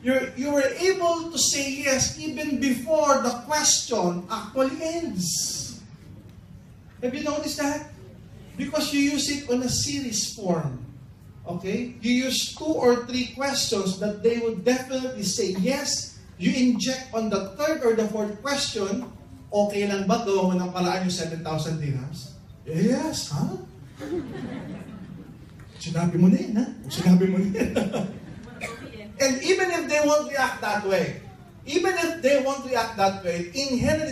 You were able to say yes even before the question actually ends. Have you noticed that? Because you use it on a series form. Okay? You use 2 or 3 questions that they would definitely say yes. You inject on the 3rd or the 4th question, okay lang ba gawa mo ng paraan yung 7,000 dirhams? Yes, ha? Huh? Sinabi mo na yun, ha? Sinabi mo na yun. And even if they won't react that way, inherently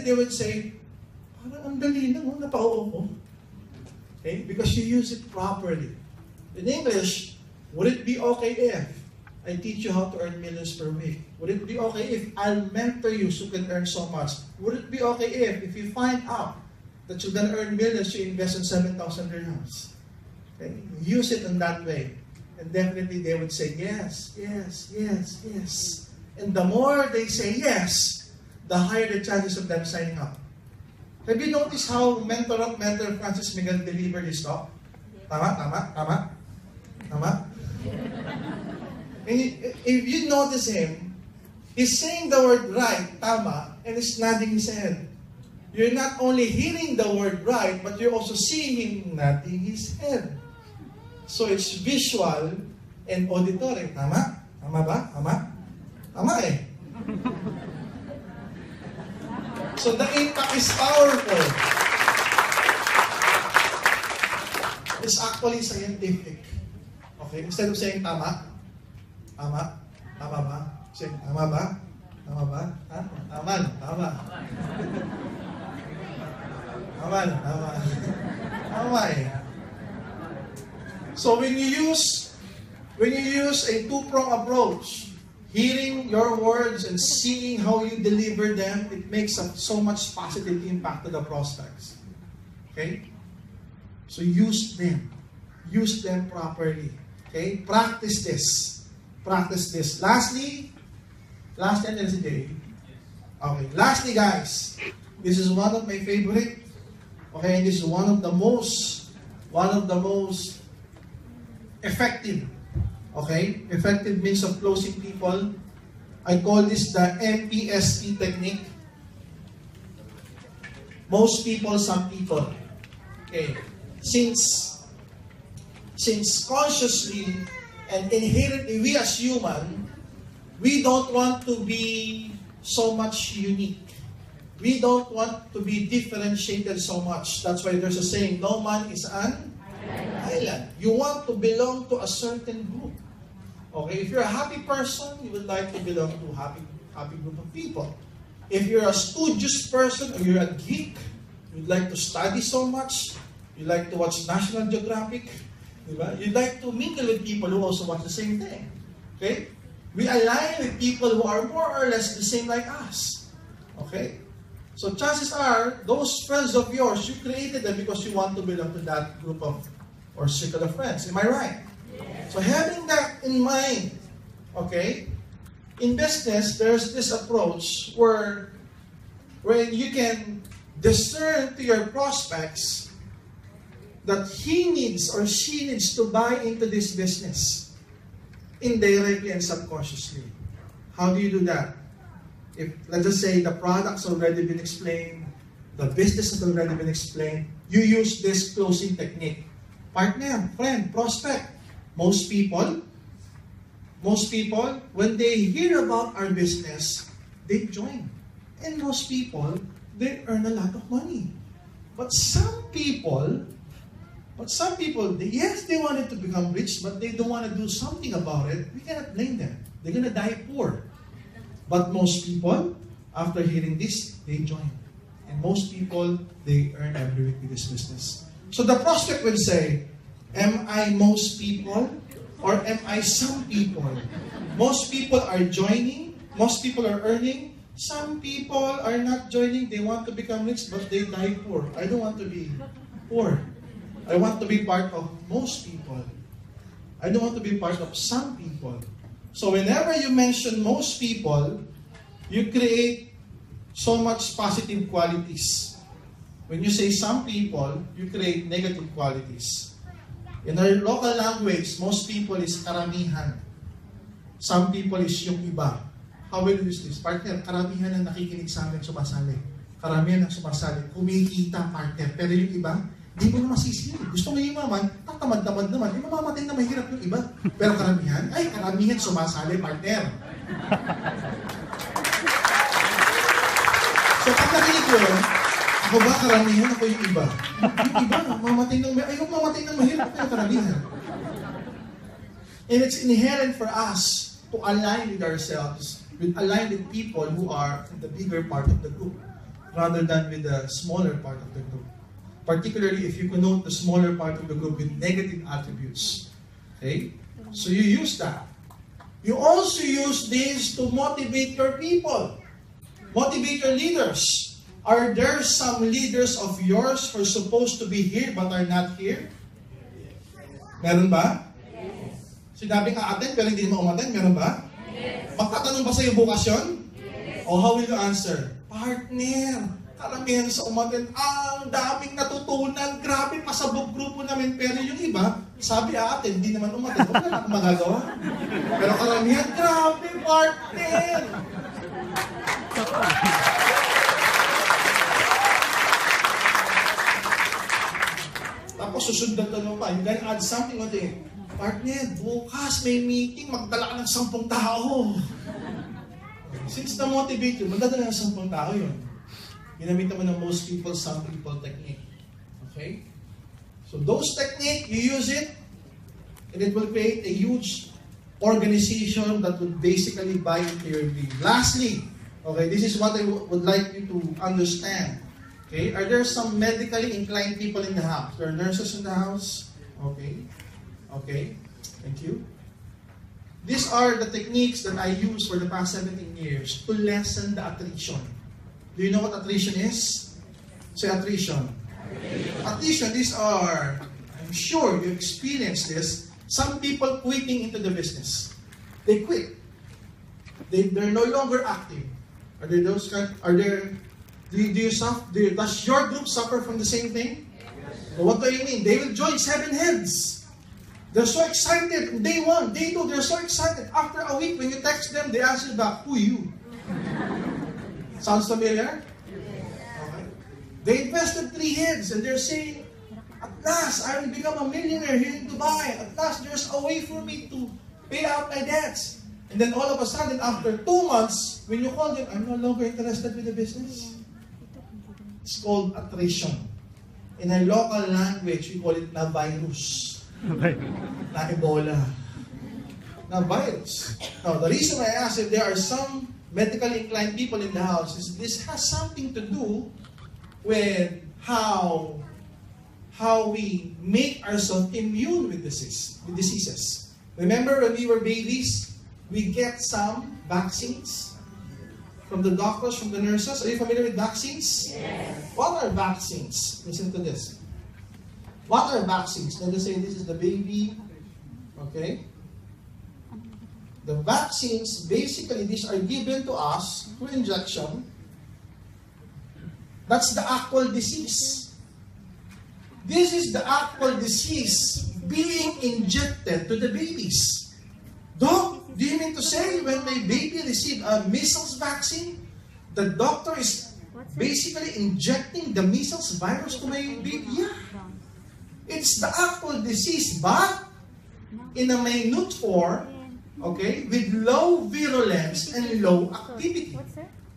they would say, parang ang dali lang, napao ko. Okay? Because you use it properly. In English, would it be okay if I teach you how to earn millions per week? Would it be okay if I'll mentor you so you can earn so much? Would it be okay if you find out that you're going to earn millions, you invest in 7,000 dirhams? Okay? Use it in that way. And definitely they would say yes, yes, yes, yes. And the more they say yes, the higher the chances of them signing up. Have you noticed how mentor Francis Miguel delivered his talk? Tama? And if you notice him, he's saying the word right, tama, and he's nodding his head. You're not only hearing the word right, but you're also seeing him nodding his head. So it's visual and auditory. Tama? Tama ba? Tama eh. So the impact is powerful. It's actually scientific. Okay? Instead of saying tama, tama ba? Saying tama ba? Ha? Tama. Tama eh. So when you use a 2-pronged approach, hearing your words and seeing how you deliver them, it makes so much positive impact to the prospects. Okay? So use them properly. Okay? Practice this. Lastly, guys, this is one of my favorite. Okay, and this is one of the most effective means of closing people. I call this the MPST technique. Most people, some people. Okay, since consciously and inherently we as human, we don't want to be so much unique. We don't want to be differentiated so much. That's why there's a saying, no man is an island. You want to belong to a certain group. Okay, if you're a happy person, you would like to belong to a happy group of people. If you're a studious person or you're a geek, you'd like to study so much, you like to watch National Geographic, you'd like to mingle with people who also watch the same thing. Okay? We align with people who are more or less the same like us. Okay? So chances are, those friends of yours, you created them because you want to belong to that group of or circle of friends. Am I right? Yes. So having that in mind, okay, in business, there's this approach where you can discern to your prospects that he needs or she needs to buy into this business indirectly and subconsciously. How do you do that? If, let's just say, the product's already been explained, the business has already been explained, you use this closing technique. Partner, friend, prospect. Most people, when they hear about our business, they join. And most people, they earn a lot of money. But some people, yes, they wanted to become rich, but they don't want to do something about it. We cannot blame them. They're going to die poor. But most people, after hearing this, they join. And most people, they earn every week with this business. So the prospect will say, am I most people or am I some people? Most people are joining, most people are earning, some people are not joining, they want to become rich but they die poor. I don't want to be poor. I want to be part of most people. I don't want to be part of some people. So whenever you mention most people, you create so much positive qualities. When you say some people, you create negative qualities. In our local language, most people is karamihan. Some people is yung iba. How will you use this? Partner, karamihan ang nakikinig sa amin sumasali. Karamihan ang sumasali. Kumikita, partner. Pero yung iba, di mo na masisili. Gusto mo yung maman, tatamad-tamad naman. Yung mamamatay na mahirap yung iba. Pero karamihan, karamihan sumasali, partner. So pag nakinig ko yun, ako ba karamihan, ako yung iba? Yung iba, mamatay ng mahirap ako yung karamihan. And it's inherent for us to align with ourselves, align with people who are in the bigger part of the group, rather than with the smaller part of the group. Particularly if you connote the smaller part of the group with negative attributes. Okay? So you use that. You also use this to motivate your people. Motivate your leaders. Are there some leaders of yours who are supposed to be here but are not here? Meron ba? Yes. Sinabing a-attend pero hindi mo umattend, meron ba? Yes. Magtatanong ba sa'yo bukas yun? Yes. O how will you answer? Partner, karamihan sa umattend, ang daming natutunan, grabe, pasabog grupo namin, pero yung iba, sabi a-attend, hindi naman umattend, wala na akong magagawa. Pero karamihan, grabe, partner! Tapos susunod na tanong pa, you can add something on it. Partner, bukas may meeting, magdala ka ng 10 tao. Since na-motivate yun, magdadala ng 10 tao yun. Ginamit naman ng most people, some people technique. Okay? So those technique, you use it, and it will create a huge organization that will basically buy into your dream. Lastly, okay, this is what I would like you to understand. Okay, are there some medically inclined people in the house? There are nurses in the house? Okay. Okay. Thank you. These are the techniques that I used for the past 17 years to lessen the attrition. Do you know what attrition is? Say attrition. Attrition, these are, I'm sure you experienced this, some people quitting into the business. They quit. They're no longer active. Are there those kind? Does your group suffer from the same thing? Yes. So what do you mean? They will join 7 heads. They're so excited. Day 1, day 2, they're so excited. After a week, when you text them, they answer back, who you? Sounds familiar? Okay. They invested 3 heads and they're saying, at last, I will become a millionaire here in Dubai. At last, there's a way for me to pay out my debts. And then all of a sudden, after 2 months, when you call them, I'm no longer interested with the business. It's called attrition. In our local language, we call it na virus. Na Ebola. Na virus. Now, the reason I ask if there are some medically inclined people in the house is this has something to do with how we make ourselves immune with diseases. Remember when we were babies, we get some vaccines from the doctors, from the nurses. Are you familiar with vaccines? Yes. What are vaccines? Listen to this. What are vaccines? Let us say this is the baby. Okay? The vaccines, basically, these are given to us through injection. That's the actual disease. This is the actual disease being injected to the babies. Doc, do you mean to say when my baby received a measles vaccine, the doctor is basically injecting the measles virus to my baby? Yeah. It's the actual disease, but in a minute form, okay, with low virulence and low activity.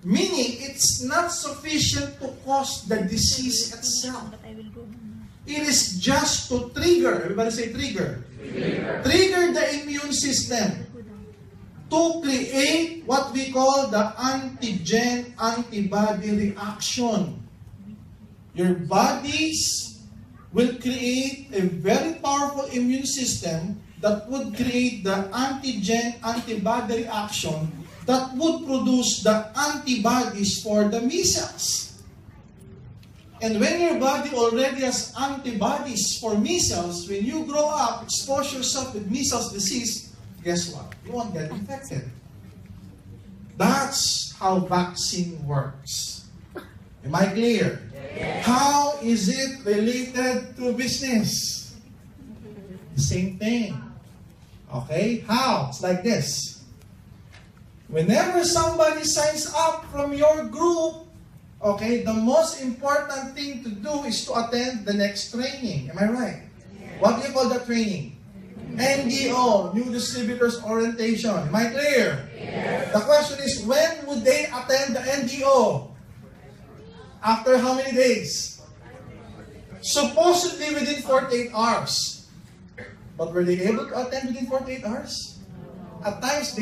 Meaning, it's not sufficient to cause the disease itself. It is just to trigger, everybody say trigger. Trigger the immune system to create what we call the antigen-antibody reaction. Your bodies will create a very powerful immune system that would create the antigen-antibody reaction that would produce the antibodies for the measles. And when your body already has antibodies for measles, when you grow up, expose yourself with measles disease, guess what? You won't get infected. That's how vaccine works. Am I clear? How is it related to business? Same thing. Okay? How? It's like this. Whenever somebody signs up from your group, okay, the most important thing to do is to attend the next training. Am I right? What do you call that training? NDO, New Distributors Orientation. Am I clear? Yes. The question is, when would they attend the NDO? After how many days? Supposedly within 48 hours. But were they able to attend within 48 hours? At times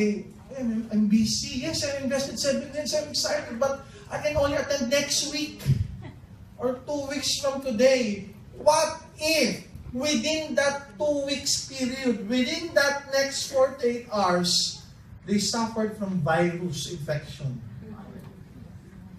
I'm busy. Yes, I invested 7 minutes. I'm excited, but I can only attend next week or 2 weeks from today. What if within that 2 weeks period, within that next 48 hours, they suffered from virus infection?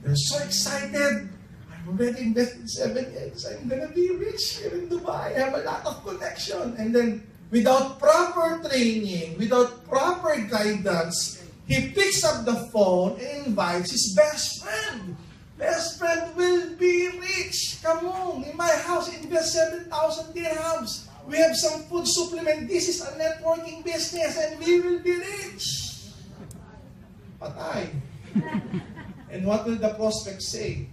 They're so excited. I'm already invested 7 years. I'm gonna be rich here in Dubai. I have a lot of connection. And then, without proper training, without proper guidance, he picks up the phone and invites his best friend. Best friend will be rich. Come on, in my house, invest 7,000 dirhams. We have some food supplement. This is a networking business and we will be rich. Patay. And what will the prospect say?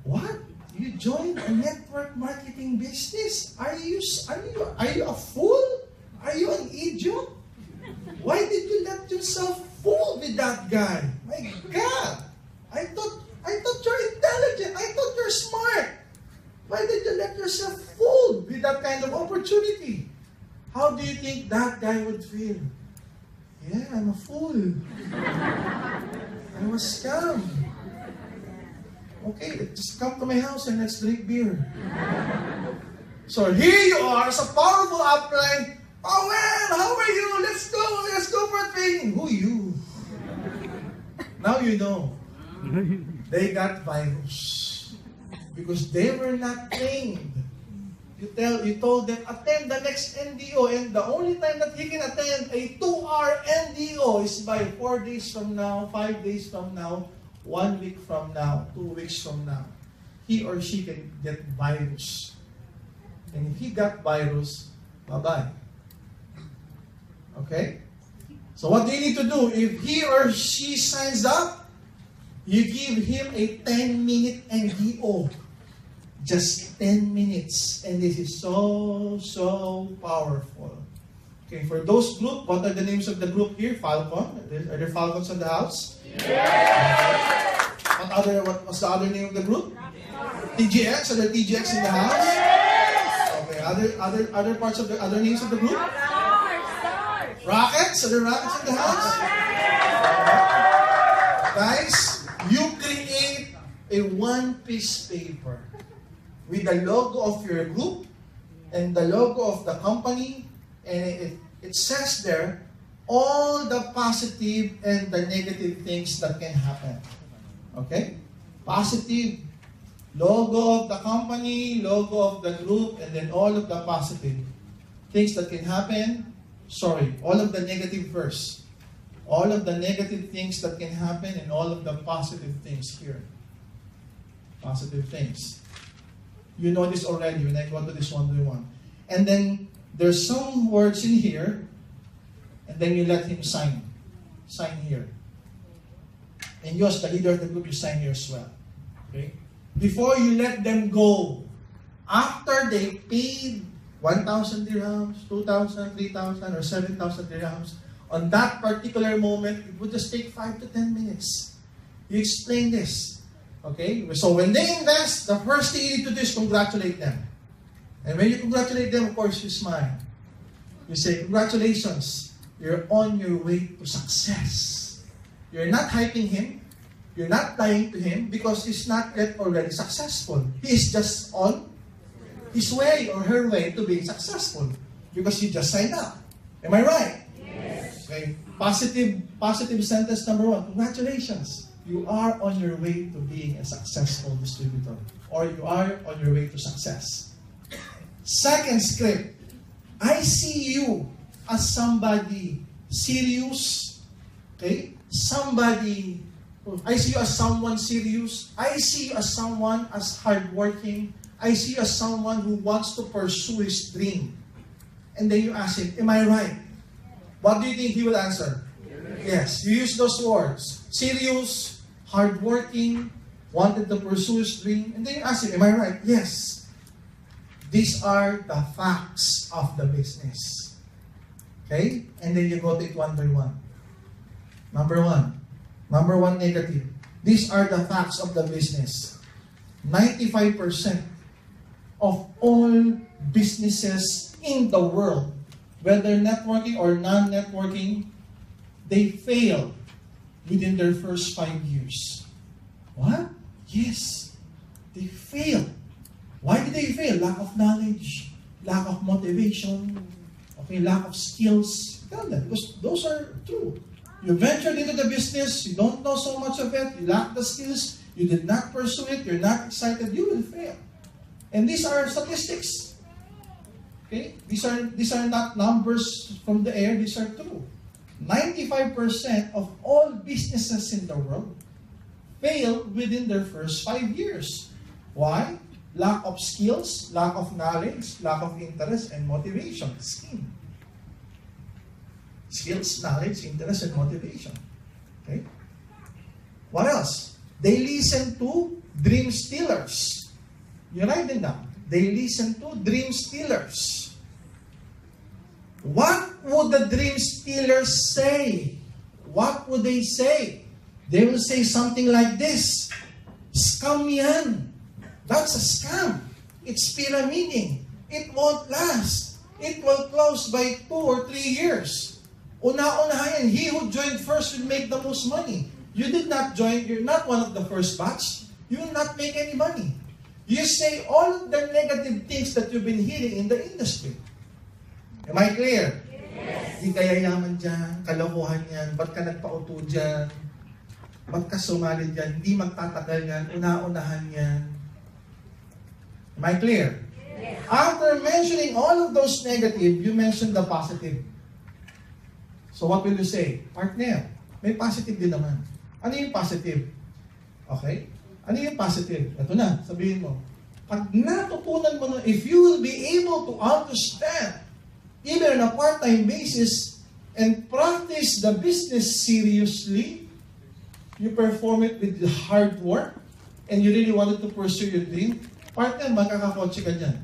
What? You joined a network marketing business? Are you a fool? Are you an idiot? Why did you let yourself fool with that guy? My God! I thought you're intelligent. I thought you're smart. Why did you let yourself fool with that kind of opportunity? How do you think that guy would feel? Yeah, I'm a fool. I was scammed. Okay, just come to my house and let's drink beer. So here you are as a powerful upline. Oh well, how are you? Let's go for a training. Who you? Now you know. They got virus. Because they were not trained. You told them, attend the next NDO, and the only time that he can attend a 2-hour NDO is by 4 days from now, 5 days from now, 1 week from now, 2 weeks from now. He or she can get virus. And if he got virus, bye-bye. Okay? So what do you need to do? If he or she signs up, you give him a 10-minute NDO. Just 10 minutes. And this is so powerful. Okay, for those group, what are the names of the group here? Falcon? Are there Falcons in the house? Yes. What was the other name of the group? TGX? Are there TGX in the house? Okay, other parts of the other names of the group? Rockets? Are there Rockets in the house? Guys, you create a one-piece paper with the logo of your group and the logo of the company, and it says there all the positive and the negative things that can happen. Okay? Positive, logo of the company, logo of the group, and then all of the positive things that can happen. Sorry, all of the negative first. All of the negative things that can happen and all of the positive things here. Positive things. You know this already when I go to this one-by-one. And then there's some words in here, and then you let him sign. Sign here. And you as the leader of the group, you sign here as well. Okay? Before you let them go, after they paid 1,000 dirhams, 2,000, 3,000, or 7,000 dirhams, on that particular moment, it would just take 5 to 10 minutes. You explain this. Okay? So when they invest, the first thing you need to do is congratulate them. And when you congratulate them, of course, you smile. You say, congratulations, you're on your way to success. You're not hyping him. You're not lying to him because he's not yet already successful. He is just on his way or her way to being successful because he just signed up. Am I right? Yes. Okay. Positive sentence number 1. Congratulations. You are on your way to being a successful distributor, or you are on your way to success. Second script, I see you as somebody serious, okay? Somebody I see you as someone serious. I see you as someone as hardworking. I see you as someone who wants to pursue his dream. And then you ask him, am I right? What do you think he will answer? Yes. You use those words. Serious, hardworking, wanted to pursue his dream. And then you ask him, am I right? Yes. These are the facts of the business. Okay? And then you go to it one by one. Number one negative. These are the facts of the business. 95% of all businesses in the world, whether networking or non-networking, they fail within their first 5 years. What? Yes. They fail. Why did they fail? Lack of knowledge, lack of motivation, okay, lack of skills. Tell them, because those are true. You ventured into the business, you don't know so much of it, you lack the skills, you did not pursue it, you're not excited, you will fail. And these are statistics. Okay? These are not numbers from the air, these are true. 95% of all businesses in the world fail within their first 5 years. Why? Lack of skills, lack of knowledge, lack of interest, and motivation. Skills, knowledge, interest, and motivation. Okay? What else? They listen to dream stealers. You write them down. They listen to dream stealers. What would the dream stealers say? What would they say? They will say something like this. Scam yan. That's a scam. It's pyramiding. It won't last. It will close by 2 or 3 years. Una-unahan, he who joined first will make the most money. You did not join, you're not one of the first batch. You will not make any money. You say all of the negative things that you've been hearing in the industry. Am I clear? Yes. Di kaya yaman dyan, kalokohan yan, ba't ka nagpauto dyan, ba't ka sumali dyan, hindi magtatagal yan, una-unahan yan. Am I clear? Yes. After mentioning all of those negative, you mention the positive. So what will you say? Partner, may positive din naman. Ano yung positive? Okay? Ano yung positive? Ito na, sabihin mo. Pag natutunan mo na, if you will be able to understand, even on a part-time basis, and practice the business seriously, you perform it with hard work, and you really wanted to pursue your dream, partner, magkakakotse ka dyan.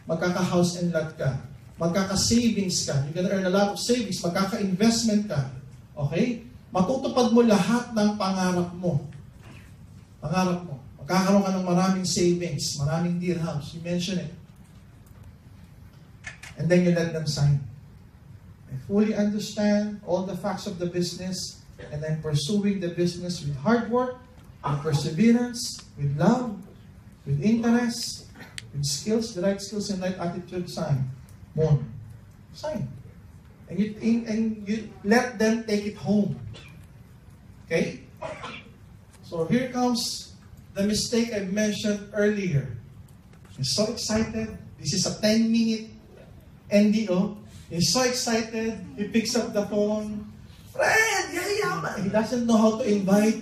Magkaka-house and lot ka. Magkaka-savings ka. You're gonna earn a lot of savings. Magkaka-investment ka. Okay? Matutupad mo lahat ng pangarap mo. Pangarap mo. Magkakaroon ka ng maraming savings, maraming dirhams. You mention it. And then you let them sign. I fully understand all the facts of the business, and I'm pursuing the business with hard work, with perseverance, with love, with interest, with skills, the right skills and right attitude. Sign. Moon. Sign. And you let them take it home. Okay? So here comes the mistake I mentioned earlier. He's so excited. This is a 10-minute NDO. He's so excited. He picks up the phone. Friend, yayaman. He doesn't know how to invite.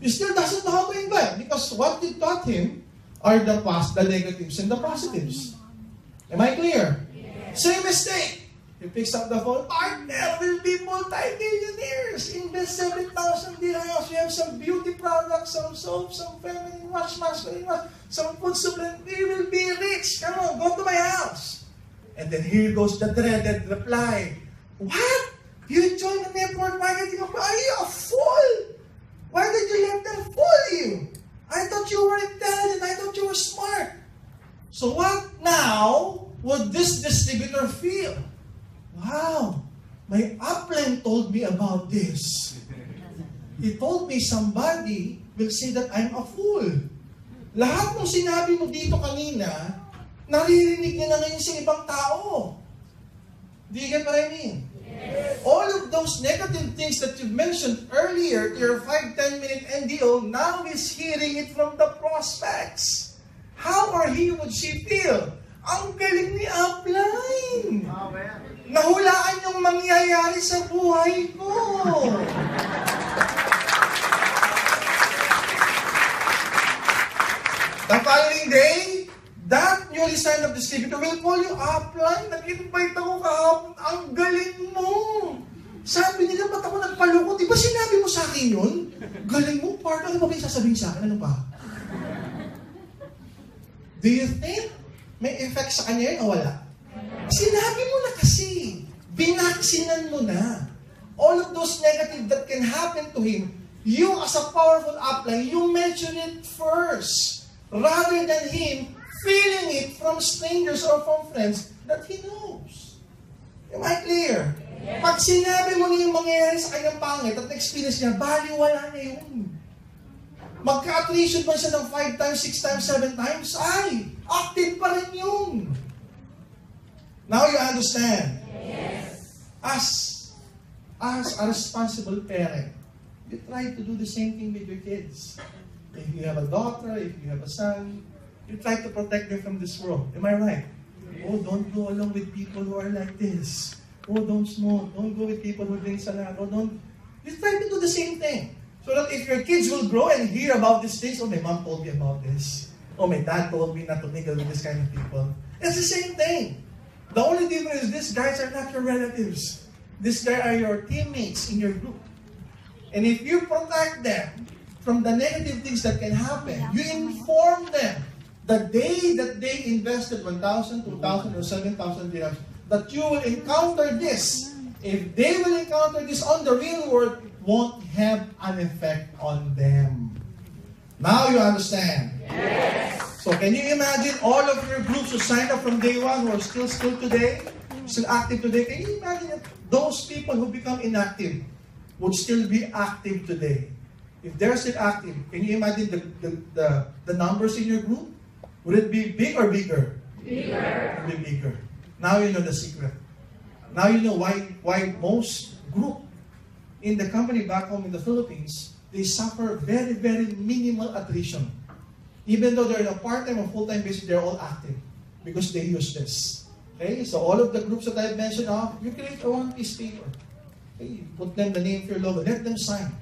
He still doesn't know how to invite because what you taught him are the negatives and the positives. Am I clear? Yes. Same mistake. He picks up the phone. Partner, will be multi-millionaires. Invest 7,000 dirhams. We have some beauty products, some soap, some feminine wash, masculine wash, some food supplement. We will be rich. Come on, go to my house. And then here goes the dreaded reply. What? You joined the network marketing? Are you a fool? Why did you let them fool you? I thought you were intelligent. I thought you were smart. So what now would this distributor feel? Wow, my upline told me about this. He told me somebody will say that I'm a fool. Lahat ng sinabi mo dito kanina, naririnig niya na ngayon sa ibang tao. Do you get what I mean? Yes. All of those negative things that you mentioned earlier, your 5-10 minute NDO, now is hearing it from the prospects. How or he would she feel? Ang galing ni upline. Nahulaan yung mangyayari sa buhay ko. following day, that newly signed up distributor will call you upline. Nag-invite ako kahapon. Ang galing mo. Sabi nila, ba't ako nagpalukot? Di ba sinabi mo sa akin yun? Galing mo, partner. Ano ba yung sasabihin sa akin? Ano pa? Do you think may effect sa kanya yun o wala? Sinabi mo na kasi. Binaksinan mo na. All of those negative that can happen to him, you as a powerful upline, you mention it first. Rather than him feeling it from strangers or from friends that he knows. Am I clear? Yes. Pag sinabi mo na yung mangyayari sa kanyang pangit at experience niya, baliwala na yun. Magka-attrition ba siya ng 5 times, 6 times, 7 times? Ay, active pa rin yun. Now you understand. Yes. As a responsible parent, you try to do the same thing with your kids. If you have a daughter, if you have a son, you try to protect them from this world. Am I right? Yes. Oh, don't go along with people who are like this. Oh, don't smoke. Don't go with people who drink salad. Oh, don't. You try to do the same thing. So that if your kids will grow and hear about these things, oh, my mom told me about this. Oh, my dad told me not to mingle with this kind of people. It's the same thing. The only difference is these guys are not your relatives. These guys are your teammates in your group. And if you protect them from the negative things that can happen, you inform them the day that they invested 1,000, 2,000, or 7,000 dirhams, that you will encounter this. If they will encounter this on the real world, won't have an effect on them. Now you understand? Yes. So can you imagine all of your groups who signed up from day one, who are still today, still active today? Can you imagine that those people who become inactive would still be active today? If they're still active, can you imagine the numbers in your group? Would it be big or bigger? Bigger. It would be bigger. Now you know the secret. Now you know why most group in the company back home in the Philippines, they suffer very, very minimal attrition. Even though they're in a part-time or full-time basis, they're all active because they use this. Okay? So all of the groups that I've mentioned, you create a one-piece paper. Okay? You put them the name of your logo. Let them sign.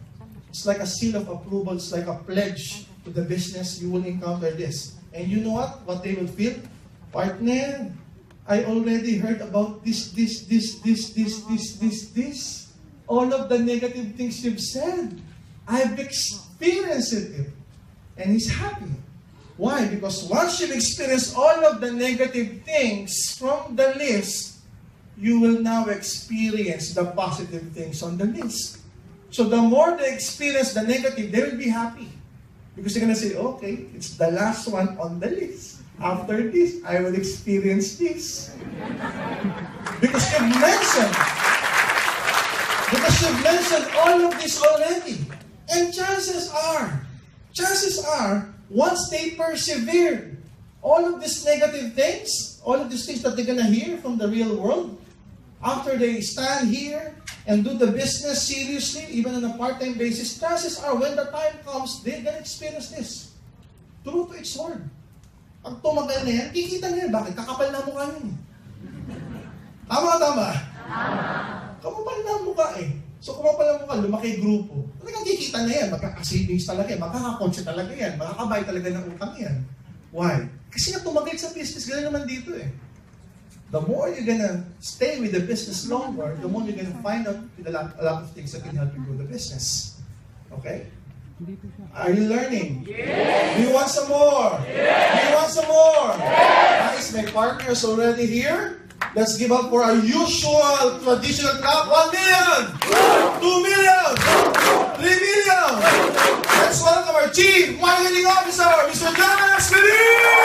It's like a seal of approval. It's like a pledge to the business. You will encounter this. And you know what? What they will feel? Partner, I already heard about this. All of the negative things you've said. I've experienced it. And he's happy. Why? Because once you've experienced all of the negative things from the list, you will now experience the positive things on the list. So the more they experience the negative, they will be happy. Because they're going to say, okay, it's the last one on the list. After this, I will experience this. Because you've mentioned all of this already. And chances are, once they persevere, all of these negative things, all of these things that they're going to hear from the real world, after they stand here and do the business seriously, even on a part-time basis, chances are, when the time comes, they're going to experience this. True to its word. Pag tumagal na yan, kikita na yan. Bakit? Kakapal na mukha yun. Tama. Kamapal na mukha eh. So kumapal na mukha, lumaki grupo. Talagang kikita na yan. Magkaka-savings talaga yan. Magkaka-konsya talaga yan. Makakabay talaga ng utang yan. Why? Kasi nga tumagal sa business. Ganun naman dito eh. The more you're gonna stay with the business longer, the more you're gonna find out a lot of things that can help you grow the business. Okay? Are you learning? Yes. Do you want some more? Yes. Do you want some more? Yes. Guys, my partner is already here. Let's give up for our usual traditional clap. 1 million! 2 million! 3 million! Let's welcome our Chief Marketing Officer, Mr. John Escudero!